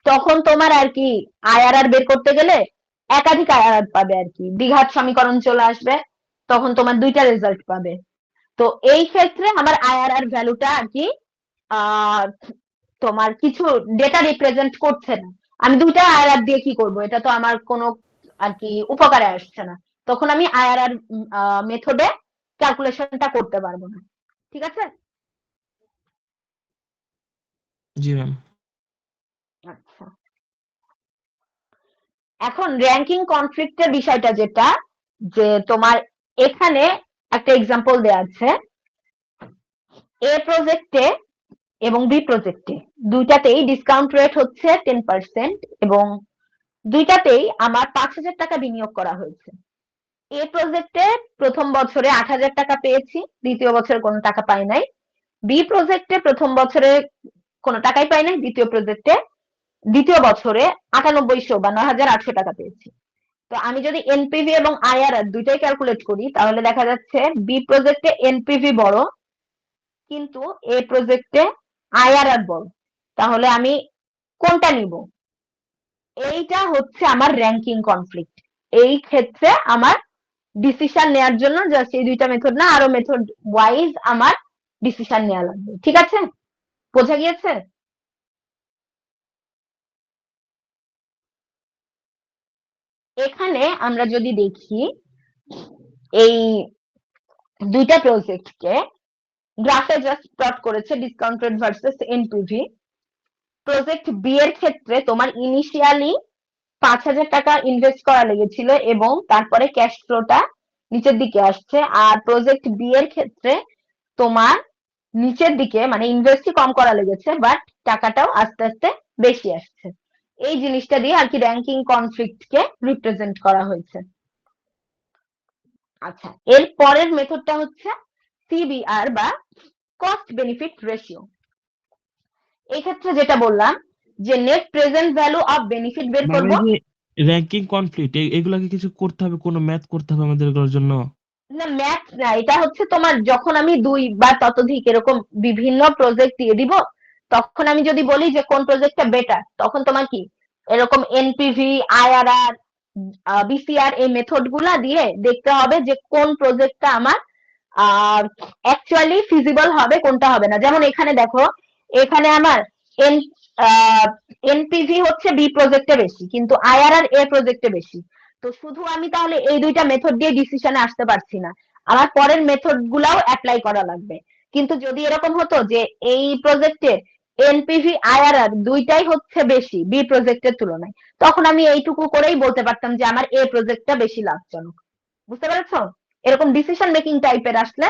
তখন তোমার আর কি আইআরআর বের করতে গেলে একাধিক আইআরআর পাবে আর কি, দ্বিঘাত সমীকরণ চলে আসবে, তখন তোমার দুইটা রেজাল্ট পাবে। তো এই ক্ষেত্রে আমার আইআরআর ভ্যালুটা আর কি আহ তোমার কিছু ডেটা রিপ্রেজেন্ট করছে না। আমি দুইটা আইআরআর দিয়ে কি করব, এটা তো আমার কোনো আর কি উপকারে আসছে না, তখন আমি আইআরআর মেথডে ক্যালকুলেশনটা করতে পারবো না। ঠিক আছে? জি ম্যাম। আচ্ছা, এখন র্যাঙ্কিং কনফ্লিক্টের বিষয়টা যেটা, যে তোমার এখানে একটা এক্সাম্পল দেয়া আছে, এ প্রজেক্টে এবং বি প্রজেক্টে দুইটাতেই ডিসকাউন্ট রেট হচ্ছে 10% এবং দুইটাতেই আমার 5,000 টাকা বিনিয়োগ করা হয়েছে। এ প্রজেক্টে প্রথম বছরে 8,000 টাকা পেয়েছি, দ্বিতীয় বছরে কোনো টাকা পাই নাই। বি প্রজেক্টে প্রথম বছরে কোনো টাকাই পাই নাই, দ্বিতীয় বছরে 9800 বা 9,800 টাকা পেয়েছি। তো আমি যদি এনপিভি এবং আইআরআর দুইটাই ক্যালকুলেট করি তাহলে দেখা যাচ্ছে বি প্রজেক্টে এনপিভি বড় কিন্তু এ প্রজেক্টে আইআরআর বড়, তাহলে আমি কোনটা নিব? এইটা হচ্ছে আমার র্যাঙ্কিং কনফ্লিক্ট। এই ক্ষেত্রে আমার ডিসিশন নেওয়ার জন্য জাস্ট এই দুইটা মেথড না, আরো মেথড ওয়াইজ আমার ডিসিশন নেওয়া লাগবে। ঠিক আছে? বোঝা গিয়েছে? এখানে আমরা যদি দেখি এই দুইটা প্রজেক্টকে গ্রাফে জাস্ট প্লট করেছে discount rate versus NPV. Project B এর ক্ষেত্রে তোমার ইনিশিয়ালি 5,000 টাকা ইনভেস্ট করা লেগেছিল এবং তারপরে ক্যাশ ফ্লোটা নিচের দিকে আসছে, আর প্রজেক্ট বি এর ক্ষেত্রে তোমার নিচের দিকে মানে ইনভেস্টই কম করা লেগেছে বাট টাকাটাও আস্তে আস্তে বেশি আসছে। এই জিনিসটা দিয়ে আর কি র্যাঙ্কিং কনফ্লিক্টকে রিপ্রেজেন্ট করা হয়েছে। আচ্ছা, এর পরের মেথডটা হচ্ছে সিবিআর বা কস্ট বেনিফিট রেশিও। এই ক্ষেত্রে যেটা বললাম যে net present value of benefit বের ম্যাম করব। এই যে র্যাঙ্কিং কনফ্লিক্ট এগুলা কি কিছু করতে হবে, কোনো ম্যাথ করতে হবে আমাদের এগুলোর জন্য? না, ম্যাথ না, এটা হচ্ছে তোমার যখন আমি দুই বা ততোধিক এরকম বিভিন্ন প্রজেক্ট দিয়ে দিব তখন আমি যদি বলি যে কোন প্রজেক্টটা বেটার, তখন তোমার কি এরকম এনপিভি আইআরআর বিসিআর এই মেথড গুলা দিয়ে দেখতে হবে যে কোন প্রজেক্টটা আমার অ্যাকচুয়ালি ফিজিবল হবে কোনটা হবে না। যেমন এখানে দেখো, এখানে আমার এনপিভি হচ্ছে বি প্রজেক্টে বেশি কিন্তু আইআরআর এ প্রজেক্টে বেশি। তো শুধু আমি তাহলে এই দুইটা মেথড দিয়ে ডিসিশনে আসতে পারছি না, আমার পরের মেথড গুলাও অ্যাপ্লাই করা লাগবে। কিন্তু যদি এরকম হতো যে এই প্রজেক্টে এনপিভি আইআরআর দুইটাই হচ্ছে বেশি বি প্রজেক্টের তুলনায়, তখন আমি এইটুকু করেই বলতে পারতাম যে আমার এ প্রজেক্টটা বেশি লাভজনক। বুঝতে পেরেছো? এরকম ডিসিশন মেকিং টাইপের আসলে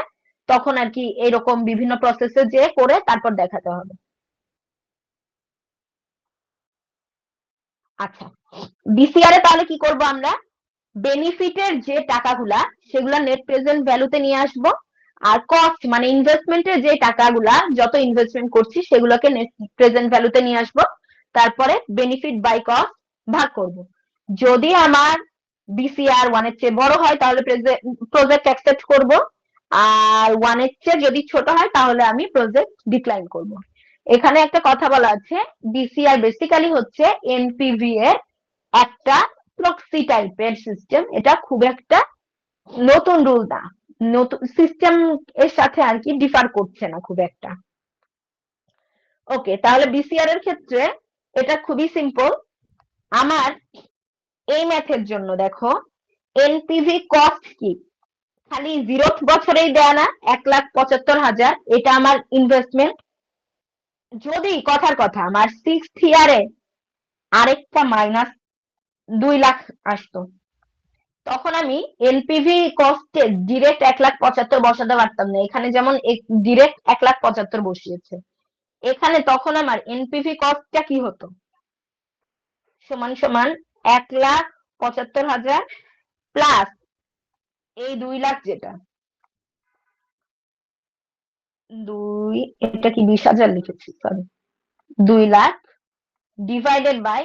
তখন আর কি এরকম বিভিন্ন প্রসেসে যে করে তারপর দেখাতে হবে। আচ্ছা, বিসিআর এ তাহলে কি করব আমরা? বেনিফিটের যে টাকাগুলা সেগুলা নেট প্রেজেন্ট ভ্যালুতে নিয়ে আসবো, আর কস্ট মানে ইনভেস্টমেন্টের যে টাকাগুলা যত ইনভেস্টমেন্ট করছি সেগুলোকে নেট প্রেজেন্ট ভ্যালুতে নিয়ে আসবো, তারপরে বেনিফিট বাই কস্ট ভাগ করব। যদি আমার বিসিআর 1 এর চেয়ে বড় হয় তাহলে প্রজেক্ট অ্যাকসেপ্ট করব, আর 1 এর চেয়ে যদি ছোট হয় তাহলে আমি প্রজেক্ট ডিক্লাইন করব। এখানে একটা কথা বলা আছে, বিসিআর বেসিক্যালি হচ্ছে এনপিভি এর একটা প্রক্সি টাইপের সিস্টেম, এটা খুব একটা নতুন রুল না, নতুন সিস্টেম এর সাথে আর কি ডিফার করছে না খুব একটা। ওকে, তাহলে বিসিআর এর ক্ষেত্রে এটা খুবই সিম্পল। আমার এই ম্যাথের জন্য দেখো এনপিভি কস্ট কি খালি 0th বছরেই দেয় না 1,75,000, এটা আমার ইনভেস্টমেন্ট। যদি কথার কথা আমার 6th ইয়ারে আরেকটা মাইনাস 2 লাখ আসতো, তখন আমি এনপিভি কস্টে ডিরেক্ট 1,75,000 বসাতে পারতাম না। এখানে যেমন ডিরেক্ট 1,75,000 বসিয়েছে, এখানে তখন আমার এনপিভি কস্টটা কি হতো, সমান সমান 1,75,000 প্লাস এই 2 লাখ, যেটা এটা কি 20,000 লিখেছি, sorry, 2 lakh divided by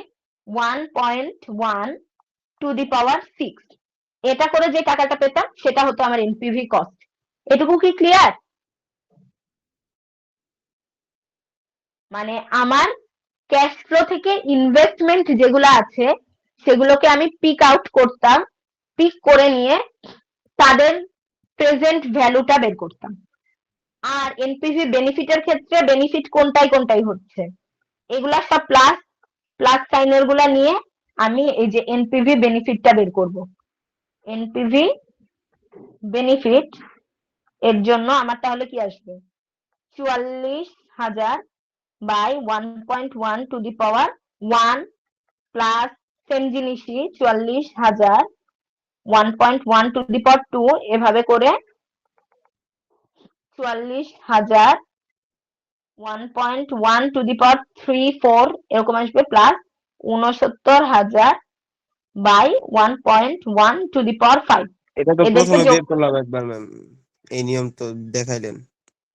1.1 to the power 6, এটা করে যে টাকাটা পেতাম সেটা হতো আমার এনপিভি কস্ট। এটুকু কি ক্লিয়ার? মানে আমার ক্যাশ ফ্লো থেকে ইনভেস্টমেন্ট যেগুলো আছে সেগুলোকে আমি পিক আউট করতাম, পিক করে নিয়ে তাদের প্রেজেন্ট ভ্যালুটা বের করতাম। আর এনপিভি বেনিফিটের ক্ষেত্রে বেনিফিট কোনটাই হচ্ছে, এগুলা সব প্লাস প্লাস সাইনের গুলা নিয়ে আমি এই যে এনপিভি বেনিফিটটা বের করব। এনপিভি বেনিফিট এর জন্য আমার তাহলে কি আসবে, 44,000 by 1.1 to the power 1 plus same জিনিসই 44,000 1.1 টু দি পাওয়ার 2, এভাবে করে 44,000 1.1 টু দি পাওয়ার 3 4 এরকম আসবে, প্লাস 69,000 বাই 1.1 টু দি পাওয়ার 5। এটা তো এদেরকে প্রথমে যোগ, বের করলাম একবার ম্যাম, এই নিয়ম তো দেখাইলেন।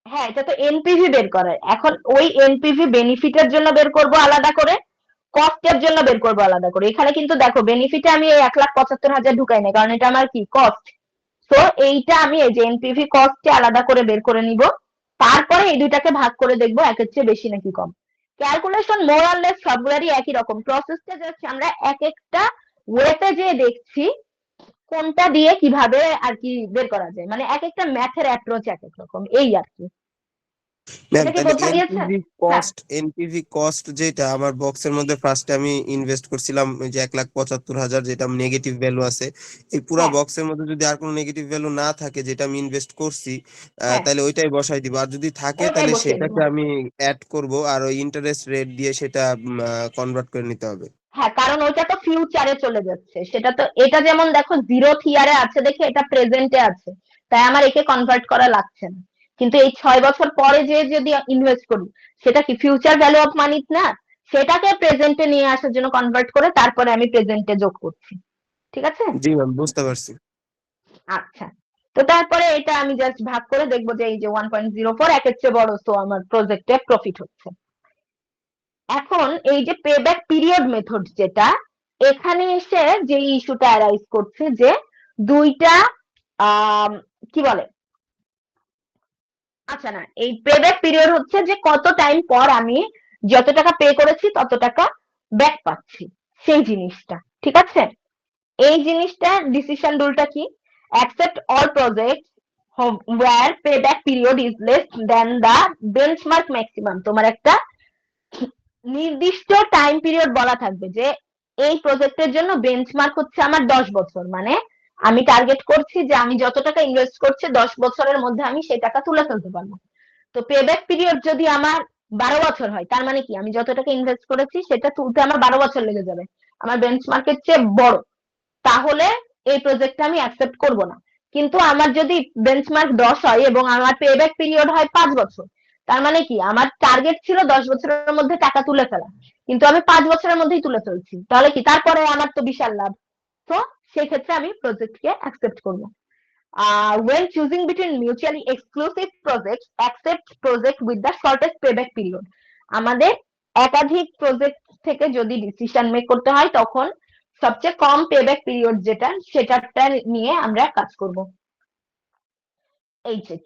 হ্যাঁ এটা তো এনপিভি বের করার। এখন ওই এনপিভি বেনিফিটের জন্য বের করব আলাদা করে, কস্টের জন্য বের করবো আলাদা করে। এখানে কিন্তু দেখো বেনিফিটে আমি এই 1,75,000 ঢুকাই না, কারণ এটা আমার কি কস্ট। তো এইটা আমি এই যে এনপিভি কস্টে আলাদা করে বের করে নিব, তারপরে এই দুইটাকে ভাগ করে দেখবো একের চেয়ে বেশি নাকি কম। ক্যালকুলেশন মোর অর লেস সবগুলারই একই রকম, প্রসেসটা জাস্ট আমরা এক একটা ওয়েতে যে দেখছি কোনটা দিয়ে কিভাবে আর কি বের করা যায়, মানে এক একটা ম্যাথের অ্যাপ্রোচ এক এক রকম, এই আর কি। ম্যাম এটা কি তাহলে বোঝা গিয়েছে? হ্যাঁ এনপিভি কস্ট যেটা আমার বক্সের মধ্যে ফার্স্টে আমি ইনভেস্ট করছিলাম ওই যে 1,75,000, যেটা নেগেটিভ ভ্যালু আছে, এই পুরা হ্যাঁ বক্সের মধ্যে যদি আর কোনো নেগেটিভ ভ্যালু না থাকে যেটা আমি ইনভেস্ট করছি, হ্যাঁ, তাহলে ওইটাই বসাই দিব। আর যদি থাকে ওইটাই তাহলে বসিয়ে সেটাকে দেবো। আমি অ্যাড করব, আর ওই ইন্টারেস্ট রেট দিয়ে সেটা কনভার্ট করে নিতে হবে। হ্যাঁ কারণ ওইটা তো ফিউচারে চলে যাচ্ছে, সেটা তো, এটা যেমন দেখো 0th ইয়ারে আছে দেখে এটা প্রেজেন্টে আছে, তাই আমার একে কনভার্ট করা লাগছে না। কিন্তু এই 6 বছর পরে যে যদি ইনভেস্ট করি, সেটা কি ফিউচার ভ্যালু অফ মানি না, সেটাকে প্রেজেন্টে নিয়ে আসার জন্য কনভার্ট করে তারপরে আমি প্রেজেন্টে যোগ করছি। ঠিক আছে? জি ম্যাম, বুঝতে পারছি। আচ্ছা, তো তারপরে এটা আমি জাস্ট ভাগ করে দেখবো যে এই যে 1.04 একের চেয়ে বড়, তো আমার প্রজেক্টে প্রফিট হচ্ছে। এখন এই যে পেব্যাক পিরিয়ড মেথড, যেটা এখানে এসে যে ইস্যুটা অ্যারাইজ করছে যে দুইটা কি বলে, আচ্ছা না, এই পেব্যাক পিরিয়ড হচ্ছে যে কত টাইম পর আমি যত টাকা পে করেছি তত টাকা ব্যাক পাচ্ছি, সেই জিনিসটা। ঠিক আছে? এই জিনিসটা ডিসিশন রুলটা কি, accept all project where payback period is less than the benchmark maximum। তোমার একটা নির্দিষ্ট টাইম পিরিয়ড বলা থাকবে যে এই প্রজেক্টের জন্য বেঞ্চমার্ক হচ্ছে আমার 10 বছর, মানে আমি টার্গেট করছি যে আমি যত টাকা ইনভেস্ট করছি 10 বছরের মধ্যে আমি সেই টাকা তুলে ফেলতে পারবো। তো পেব্যাক পিরিয়ড যদি আমার 12 বছর হয়, তার মানে কি আমি যত টাকা ইনভেস্ট করেছি সেটা তুলতে আমার 12 বছর লেগে যাবে, আমার বেঞ্চমার্কের চেয়ে বড়, তাহলে এই প্রজেক্টটা আমি অ্যাকসেপ্ট করব না। কিন্তু আমার যদি বেঞ্চমার্ক 10 হয় এবং আমার পেব্যাক পিরিয়ড হয় 5 বছর, তার মানে কি আমার টার্গেট ছিল 10 বছরের মধ্যে টাকা তুলে ফেলা, কিন্তু আমি 5 বছরের মধ্যেই তুলে ফেলছি, তাহলে কি তারপরে আমার তো বিশাল লাভ। তো সেই ক্ষেত্রে আমি প্রজেক্টকে অ্যাকসেপ্ট করব। When choosing between mutually exclusive projects, accept project with the shortest payback period। আমাদের একাধিক প্রজেক্ট থেকে যদি ডিসিশন মেক করতে হয় তখন সবচেয়ে কম পেব্যাক পিরিয়ড যেটা, সেটাটা নিয়ে আমরা কাজ করব। এই যে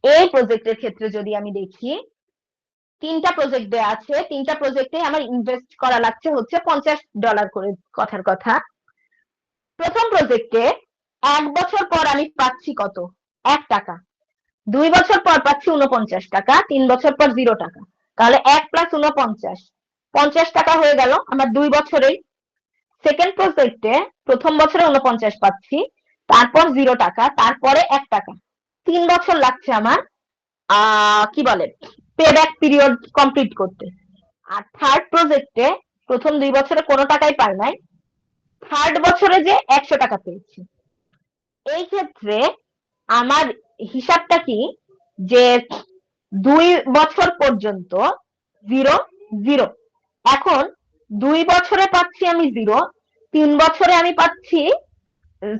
এই প্রজেক্টের ক্ষেত্রে যদি আমি দেখি, 3টা প্রজেক্ট দেয়া আছে, 3টা প্রজেক্টে আমার ইনভেস্ট করা লাগছে হচ্ছে $50 করে, কথার কথা। প্রথম প্রজেক্টে 1 বছর পর আমি পাচ্ছি কত, 1 টাকা। 2 বছর পর পাচ্ছি 49 টাকা, 3 বছর পর 0 টাকা, তাহলে 1 প্লাস 49 50 টাকা হয়ে গেল আমার 2 বছরেই। সেকেন্ড প্রজেক্টে প্রথম বছরে 49 পাচ্ছি, তারপর 0 টাকা, তারপরে 1 টাকা, 3 বছর লাগছে আমার কি বলে পেব্যাক পিরিয়ড কমপ্লিট করতে। আর থার্ড প্রজেক্টে প্রথম 2 বছরে কোনো টাকাই পাই নাই, থার্ড বছরে যে 100 টাকা পেয়েছি। এই ক্ষেত্রে আমার হিসাবটা কি, যে 2 বছর পর্যন্ত 0 0। এখন 2 বছরে পাচ্ছি আমি 0, 3 বছরে আমি পাচ্ছি,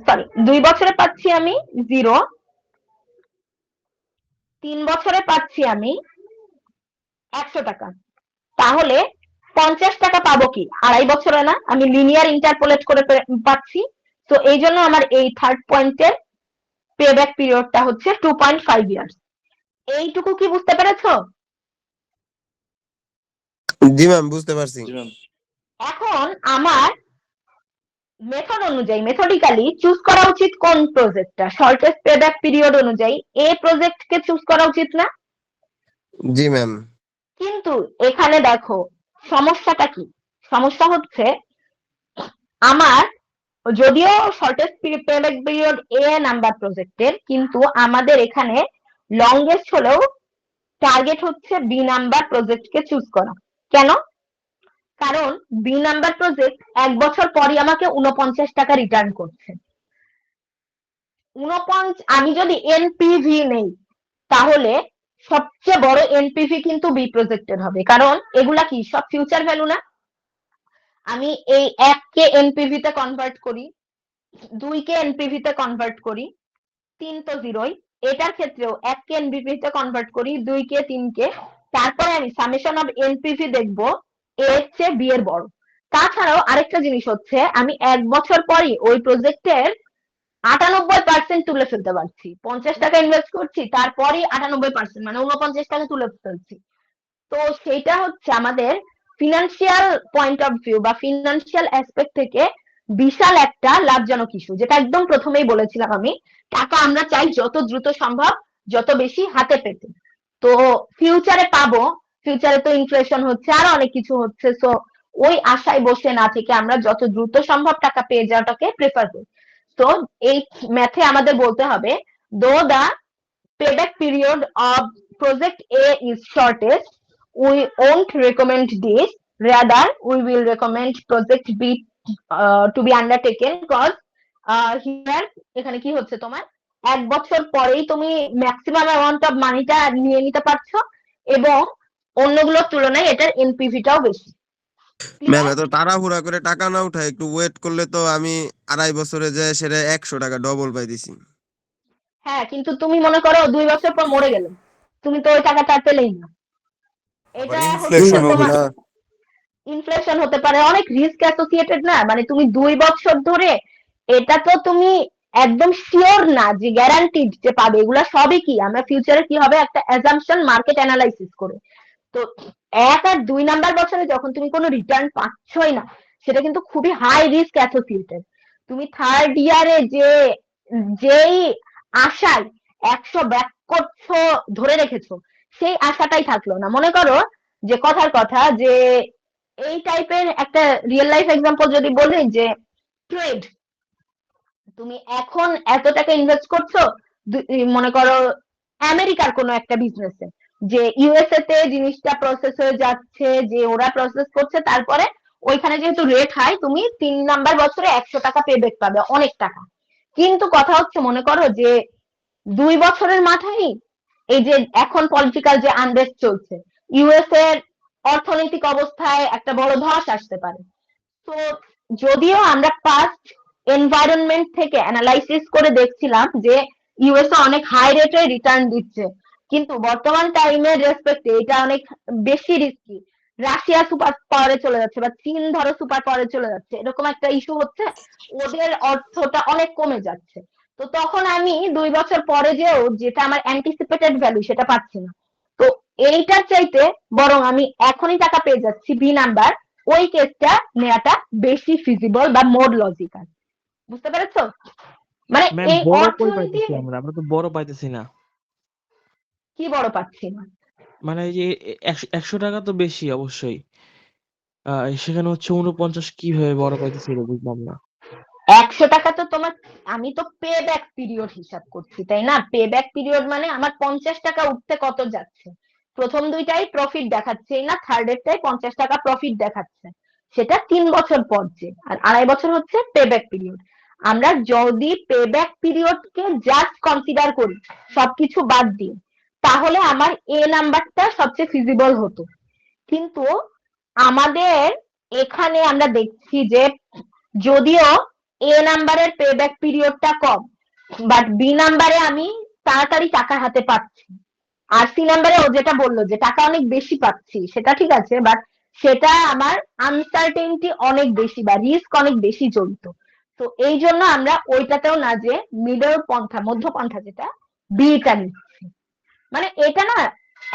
সরি 2 বছরে পাচ্ছি আমি 0, 3 বছরে পাচ্ছি আমি 100 টাকা। তাহলে 50 টাকা পাবো কি 2.5 বছরে না? আমি লিনিয়ার ইন্টারপোলেট করে পাচ্ছি। তো এই জন্য আমার এই থার্ড পয়েন্টের পেব্যাক পিরিয়ডটা হচ্ছে 2.5 ইয়ার্স। এইটুকু কি বুঝতে পেরেছো? জি ম্যাম, বুঝতে পারছি। জি ম্যাম। এখন আমার মেথড অনুযায়ী, মেথডিক্যালি চুজ করা উচিত কোন প্রজেক্টটা, শর্টেস্ট পেব্যাক পিরিয়ড অনুযায়ী এ প্রজেক্টকে চুজ করা উচিত না? জি ম্যাম। কিন্তু এখানে দেখো সমস্যাটা কি। সমস্যা হচ্ছে আমার যদিও শর্টেস্ট পেব্যাক পিরিয়ড এ নাম্বার প্রজেক্টের, কিন্তু আমাদের এখানে লংগেস্ট হলেও টার্গেট হচ্ছে বি নাম্বার প্রজেক্টকে চুজ করা। কেন? কারণ বি নাম্বার প্রজেক্ট 1 বছর পরই আমাকে 49 টাকা রিটার্ন করছে। 49, আমি যদি এনপিভি নেই তাহলে সবচেয়ে বড় এনপিভি কিন্তু বি প্রজেক্টের হবে, কারণ এগুলা কি সব ফিউচার ভ্যালু না? আমি এই 1 কে এনপিভি তে কনভার্ট করি, 2 কে এনপিভি তে কনভার্ট করি, 3 তো জিরোই, এটার ক্ষেত্রেও 1 কে এনপিভি তে কনভার্ট করি, 2 কে, 3 কে, তারপরে আমি সামেশন অফ এনপিভি দেখবো এ এর চেয়ে বি এর বড়। তাছাড়াও আরেকটা জিনিস হচ্ছে আমি 1 বছর পরই ওই প্রজেক্টের 98% তুলে ফেলতে পারছি। 50 টাকা ইনভেস্ট করছি, তারপরই 98% মানে 49 টাকা তুলে ফেলছি। তো সেটা হচ্ছে আমাদের ফিনান্সিয়াল পয়েন্ট অফ ভিউ বা ফিনান্সিয়াল অ্যাসপেক্ট থেকে বিশাল একটা লাভজনক ইস্যু, যেটা একদম প্রথমেই বলেছিলাম আমি। টাকা আমরা চাই যত দ্রুত সম্ভব, যত বেশি হাতে পেতে। তো ফিউচারে পাবো, ফিউচারে তো ইনফ্লেশন হচ্ছে, আরো অনেক কিছু হচ্ছে। সো ওই আশায় বসে না থেকে আমরা যত দ্রুত সম্ভব টাকা পেয়ে যাওয়াটাকে প্রেফার করি। তো এই ম্যাথে আমাদের বলতে হবে, দো দা payback period of project A is shortest, we won't recommend this. Rather, we will recommend project B to be undertaken because here এখানে কি হচ্ছে তোমার 1 বছর পরেই তুমি ম্যাক্সিমাম অ্যামাউন্ট অফ মানিটা নিয়ে নিতে পারছো এবং অন্যগুলোর তুলনায় এটার এনপিভিটাও বেশি। ম্যাম, এত তাড়াহুড়া করে টাকা না উঠায় একটু ওয়েট করলে তো আমি 2.5 বছরে যায় সেটা 100 টাকা ডবল পাই দিছি। হ্যাঁ, কিন্তু তুমি মনে করো 2 বছর পর মরে গেলে, তুমি তো ওই টাকাটা আর পেলেই না। এটা হচ্ছে তোমার না, ইনফ্লেশন হতে পারে, অনেক রিস্ক অ্যাসোসিয়েটেড না? মানে তুমি 2 বছর ধরে এটা তো তুমি একদম শিওর না যে গ্যারান্টিড যে পাবে। এগুলা সবই কি আমরা ফিউচারে কি হবে একটা অ্যাজাম্পশন মার্কেট অ্যানালাইসিস করে। তো 1 আর 2 নাম্বার বছরে যখন তুমি কোনো রিটার্ন পাচ্ছই না, সেটা কিন্তু খুবই হাই রিস্ক অ্যাসোসিয়েটেড। তুমি থার্ড ইয়ারে যেই আশায় 100 ব্যাক করছো ধরে রেখেছো, সেই আশাটাই থাকলো না। মনে করো যে কথার কথা যে এই টাইপের একটা রিয়েল লাইফ এক্সাম্পল যদি বলি, যে ট্রেড, তুমি এখন এত টাকা ইনভেস্ট করছো মনে করো আমেরিকার কোনো একটা বিজনেসে, যে ইউএসএ তে জিনিসটা প্রসেস হয়ে যাচ্ছে, যে ওরা প্রসেস করছে, তারপরে ওইখানে যেহেতু রেট হাই, তুমি 3 নাম্বার বছরে 100 টাকা পেব্যাক পাবে, অনেক টাকা। কিন্তু কথা হচ্ছে মনে করো যে 2 বছরের মাথায় এই যে এখন পলিটিক্যাল যে আনরেস্ট চলছে, ইউএসএ এর অর্থনৈতিক অবস্থায় একটা বড় ধস আসতে পারে। তো যদিও আমরা পাস্ট এনভায়রনমেন্ট থেকে অ্যানালাইসিস করে দেখছিলাম যে ইউএসএ অনেক হাই রেটে রিটার্ন দিচ্ছে, কিন্তু বর্তমান টাইমের রেসপেক্টে এটা অনেক বেশি রিস্কি। রাশিয়া সুপার পাওয়ারে চলে যাচ্ছে বা চীন ধরো সুপার পাওয়ারে চলে যাচ্ছে, এরকম একটা ইস্যু হচ্ছে, ওদের অর্থটা অনেক কমে যাচ্ছে। তো তখন আমি 2 বছর পরে যেও যেটা আমার অ্যান্টিসিপেটেড ভ্যালু সেটা পাচ্ছি না। তো এইটার চাইতে বরং আমি এখনই টাকা পেয়ে যাচ্ছি বি নাম্বার, ওই কেসটা নেওয়াটা বেশি ফিজিবল বা মোর লজিক্যাল। বুঝতে পেরেছো? মানে ম্যাম এই বড় কই অর্থনীতি পাইতেছি আমরা তো বড় পাইতেছি না। কি বড় পাচ্ছি না? মানে এই যে 100 টাকা তো বেশি অবশ্যই, সেখানে হচ্ছে 49 কিভাবে বড় পাইতেছি এটা বুঝলাম না। 100 টাকা তো তোমার, আমি তো পে ব্যাক পিরিয়ড হিসাব করছি, তাই না? পে ব্যাক পিরিয়ড মানে আমার 50 টাকা উঠতে কত যাচ্ছে, প্রথম দুইটাই প্রফিট দেখাচ্ছে না, থার্ড এরটাই 50 টাকা প্রফিট দেখাচ্ছে। সেটা 3 বছর পর যে, আর 2.5 বছর হচ্ছে পেব্যাক পিরিয়ড। আমরা যদি পেব্যাক পিরিয়ডকে জাস্ট কনসিডার করি সবকিছু বাদ দিয়ে, তাহলে আমার এ নাম্বারটা সবচেয়ে ফিজিবল হতো। কিন্তু আমাদের এখানে আমরা দেখছি যে যদিও এ নাম্বারের পেব্যাক পিরিয়ডটা কম, বাট বি নাম্বারে আমি তাড়াতাড়ি টাকা হাতে পাচ্ছি, আর সি নাম্বারে ও যেটা বললো যে টাকা অনেক বেশি পাচ্ছি, সেটা ঠিক আছে, বাট সেটা আমার আনসার্টেনটি অনেক বেশি বা রিস্ক অনেক বেশি জড়িত। তো এই জন্য আমরা ওইটাতেও না, যে মিডল পন্থা, মধ্যপন্থা যেটা বিটা নিচ্ছি। মানে এটা না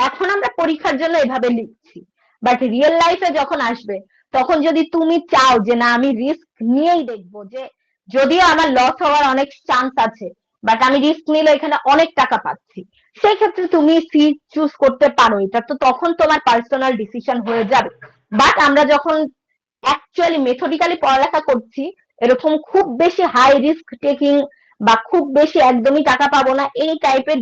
এখন আমরা পরীক্ষার জন্য এভাবে লিখছি, বাট রিয়েল লাইফে যখন আসবে তখন যদি তুমি চাও যে না আমি রিস্ক নিয়েই দেখবো, যে যদিও আমার লস হওয়ার অনেক চান্স আছে, বাট আমি রিস্ক নিলে এখানে অনেক টাকা পাচ্ছি, সেই ক্ষেত্রে তুমি সি চুজ করতে পারো। এটা তো তখন তোমার পার্সোনাল ডিসিশন হয়ে যাবে। বাট আমরা যখন অ্যাকচুয়ালি মেথডিক্যালি পড়ালেখা করছি, এরকম খুব বেশি হাই রিস্ক টেকিং বা খুব বেশি একদমই টাকা পাবো না এই টাইপের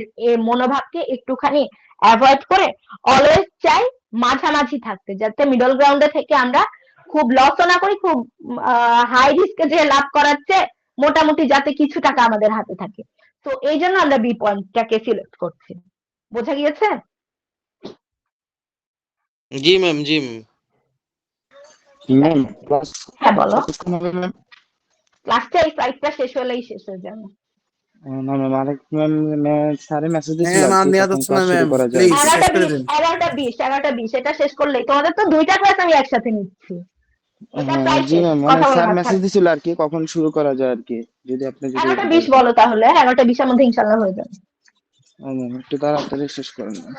মনোভাবকে একটুখানি অ্যাভয়েড করে অলওয়েজ চাই মাঝামাঝি থাকতে, যাতে মিডল গ্রাউন্ডে থেকে আমরা খুব লসও না করি, খুব হাই রিস্কে যে লাভ করাচ্ছে মোটামুটি যাতে কিছু টাকা আমাদের হাতে থাকে। তো এই জন্য আমরা বি পয়েন্টটাকে সিলেক্ট করছি। বোঝা গিয়েছে? জি ম্যাম, জি ম্যাম। ম্যাম ক্লাস হ্যাঁ বলো। কতক্ষণ হবে ম্যাম? ক্লাসটা এই ফ্লাইটটা শেষ হলেই শেষ হয়ে যাবে। না ম্যাম, আরেক ম্যাম স্যারে মেসেজ দিয়েছিল ম্যাম আর আর কি, নেওয়া কখন যাচ্ছে ক্লাস না শুরু ম্যাম, করা যায়। প্লিজ শেষ করে দিন। 11টা 20 এটা শেষ করলেই তোমাদের তো 2টা ক্লাস আমি একসাথে নিচ্ছি। এটা হ্যাঁ প্রায় জি শেষ, ম্যাম, মানে কথা বলে স্যার না। মেসেজ দিয়েছিল আর কি, কখন শুরু করা যায় আর কি, যদি আপনি যদি 11টা 20 বলো তাহলে, 11টা 20 এর মধ্যে ইনশাল্লাহ হয়ে যাবে। ম্যাম একটু তাড়াতাড়ি শেষ করেন ম্যাম।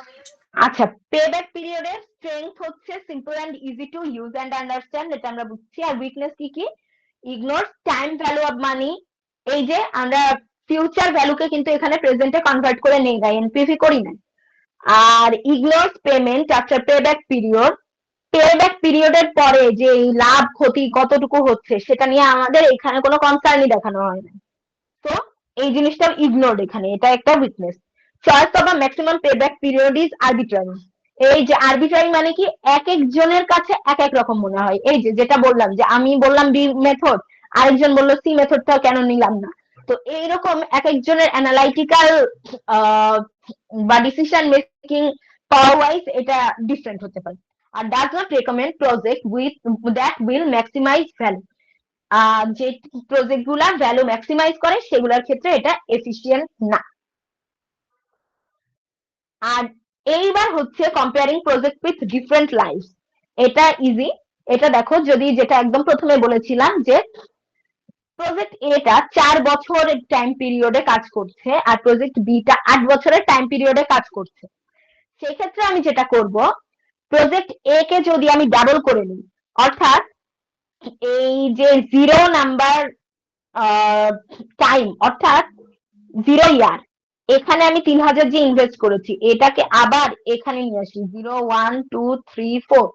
আচ্ছা, পেব্যাক পিরিয়ডের স্ট্রেংথ হচ্ছে simple and easy to use and understand, এটা আমরা বুঝছি। আর উইকনেস কি কি? Ignore time value of money. এই যে আমরা ফিউচার ভ্যালুকে কিন্তু এখানে প্রেজেন্টে কনভার্ট করে নেই না, এনপিভি করি না। আর ignores payment after payback period. Payback পিরিয়ডের পরে যে এই লাভ ক্ষতি কতটুকু হচ্ছে সেটা নিয়ে আমাদের এখানে কোনো কনসার্নই দেখানো হয় না। তো এই জিনিসটা ইগনোরড এখানে, এটা একটা weakness. Choice of maximum payback period is arbitrary. এই যে আরবিট্রারি মানে কি, এক একজনের কাছে এক এক রকম মনে হয়। এই যে যেটা বললাম, যে আমি বললাম বি মেথড, আরেকজন বললো সি মেথডটা কেন নিলাম না। তো এইরকম এক একজনের অ্যানালাইটিক্যাল বা ডিসিশন মেকিং পাওয়ার ওয়াইজ এটা ডিফারেন্ট হতে পারে। আর does not recommend project with that will maximise value. যে প্রজেক্ট গুলা ভ্যালু ম্যাক্সিমাইজ করে সেগুলোর ক্ষেত্রে এটা এফিশিয়েন্ট না। আর এইবার হচ্ছে comparing project with different life. এটা ইজি। এটা দেখো, যদি যেটা একদম প্রথমে বলেছিলাম যে প্রজেক্ট এটা 4 বছরের টাইম পিরিয়ডে কাজ করছে আর প্রজেক্ট বিটা 8 বছরের টাইম পিরিয়ডে কাজ করছে, সেক্ষেত্রে আমি যেটা করব, প্রজেক্ট এ কে যদি আমি ডাবল করে নিই, অর্থাৎ এই যে 0 নাম্বার টাইম, অর্থাৎ 0 ইয়ার, এখানে আমি 3000 যে ইনভেস্ট করেছি এটাকে আবার এখানে নিয়ে আসি 0 1 2 3 4,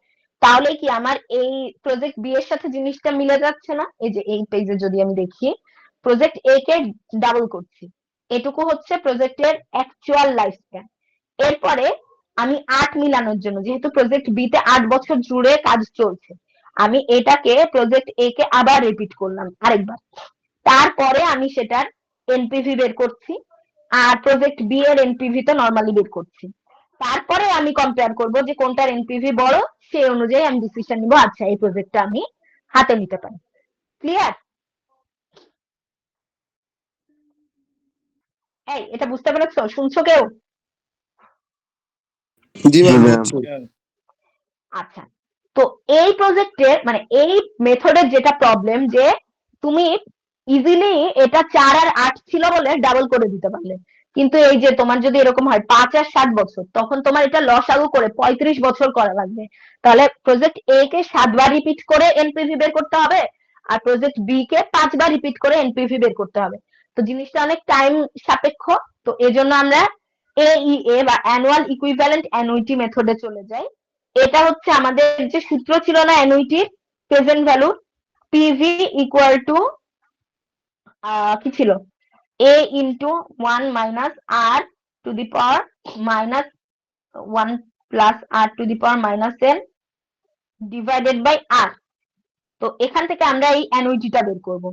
তাহলে কি আমার এই প্রজেক্ট বি এর সাথে জিনিসটা মিলে যাচ্ছে না? এই যে এই পেজে যদি আমি দেখি, প্রজেক্ট এ কে ডাবল করছি, এটুকু হচ্ছে প্রজেক্টের অ্যাকচুয়াল লাইফ স্প্যান। এরপরে আমি 8 মিলানোর জন্য, যেহেতু প্রজেক্ট বি তে 8 বছর জুড়ে কাজ চলছে, আমি এটাকে প্রজেক্ট এ কে আবার রিপিট করলাম আরেকবার, তারপরে আমি সেটার এনপিভি বের করছি, আর প্রজেক্ট বি এর এনপিভি তো নরমালি বের করছি। তারপরে আমি কম্পেয়ার করব যে কোনটার এনপিভি বড়, সেই অনুযায়ী আমি ডিসিশন নিব, আচ্ছা এই প্রজেক্টটা আমি হাতে নিতে পারি। ক্লিয়ার? এই এটা বুঝতে পেরেছো? শুনছো কেউ? জি ম্যাম। আচ্ছা, তো এই প্রজেক্টের মানে এই মেথডের যেটা প্রবলেম, যে তুমি ইজিলি এটা 4 আর 8 ছিল বলে ডাবল করে দিতে পারলে, কিন্তু এই যে তোমার যদি এরকম হয় 5 আর 7 বছর, তখন তোমার এটা লস আগু করে 35 বছর করা লাগবে। তাহলে প্রজেক্ট এ কে 7 বার রিপিট করে এনপিভি বের করতে হবে, আর প্রজেক্ট বি কে 5 বার রিপিট করে এনপিভি বের করতে হবে। তো জিনিসটা অনেক টাইম সাপেক্ষ। তো এজন্য আমরা এইএ বা অ্যানুয়াল ইকুইভ্যালেন্ট অ্যানুইটি মেথডে চলে যাই। এটা হচ্ছে আমাদের যে সূত্র ছিল না অ্যানুইটির, present value, PV equal to কি ছিল, a into 1 minus R to the power minus 1 plus R to the power minus n divided by R. তো এখান থেকে আমরা এই অ্যানুইটিটা বের করব।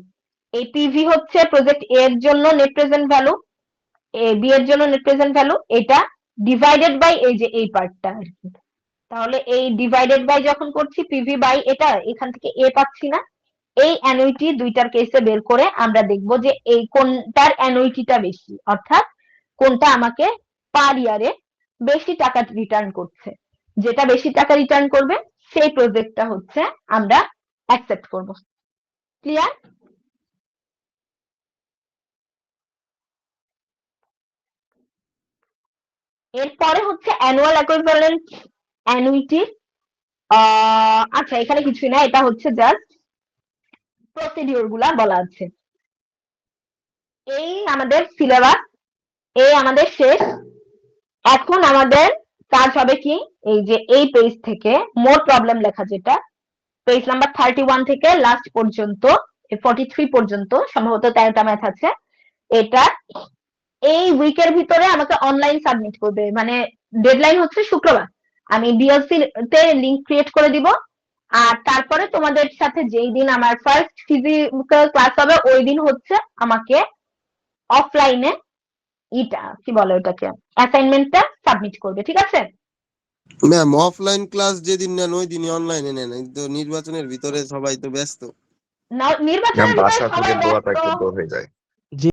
এই পিভি হচ্ছে প্রজেক্ট এ এর জন্য net present value, A B এর জন্য নেট প্রেজেন্ট ভ্যালু, এটা ডিভাইডেড বাই এই যে এই পার্টটা আর কি। তাহলে এই ডিভাইডেড বাই যখন করছি পিভি বাই এটা, এখান থেকে এ পাচ্ছি না, এই অ্যানুইটি দুইটার কেসে বের করে আমরা দেখব যে এই কোনটার অ্যানুইটিটা বেশি, অর্থাৎ কোনটা আমাকে পার ইয়ারে বেশি টাকা রিটার্ন করছে। যেটা বেশি টাকা রিটার্ন করবে সেই প্রজেক্টটা হচ্ছে আমরা অ্যাকসেপ্ট করব। ক্লিয়ার? এরপরে হচ্ছে অ্যানুয়াল ইকুইভ্যালেন্ট অ্যানুইটি। আচ্ছা, এখানে কিছুই না, এটা হচ্ছে জাস্ট প্রসিডিওর গুলা বলা আছে। এই আমাদের সিলেবাস, এই আমাদের শেষ। এখন আমাদের কাজ হবে কি, এই যে এই পেজ থেকে মোর প্রবলেম লেখা, যেটা পেজ নাম্বার 31 থেকে লাস্ট পর্যন্ত 43 পর্যন্ত সম্ভবত 13টা ম্যাথ আছে, এটা এই উইকের ভিতরে আমাকে অনলাইন সাবমিট করবে। মানে ডেডলাইন হচ্ছে শুক্রবার। আমি বিএলসি তে লিংক ক্রিয়েট করে দিব, আর তারপরে তোমাদের সাথে যেই দিন আমার ফার্স্ট ফিজিক্যাল ক্লাস হবে ওই দিন হচ্ছে আমাকে অফলাইনে এটা কি বলে ওটাকে অ্যাসাইনমেন্টটা সাবমিট করবে, ঠিক আছে? ম্যাম অফলাইন ক্লাস যেদিন নেন ওই দিনই অনলাইনে নেন, তো নির্বাচনের ভিতরে সবাই তো ব্যস্ত। নির্বাচনের ভিতরে সবাই ব্যস্ত, হয়ে যায়।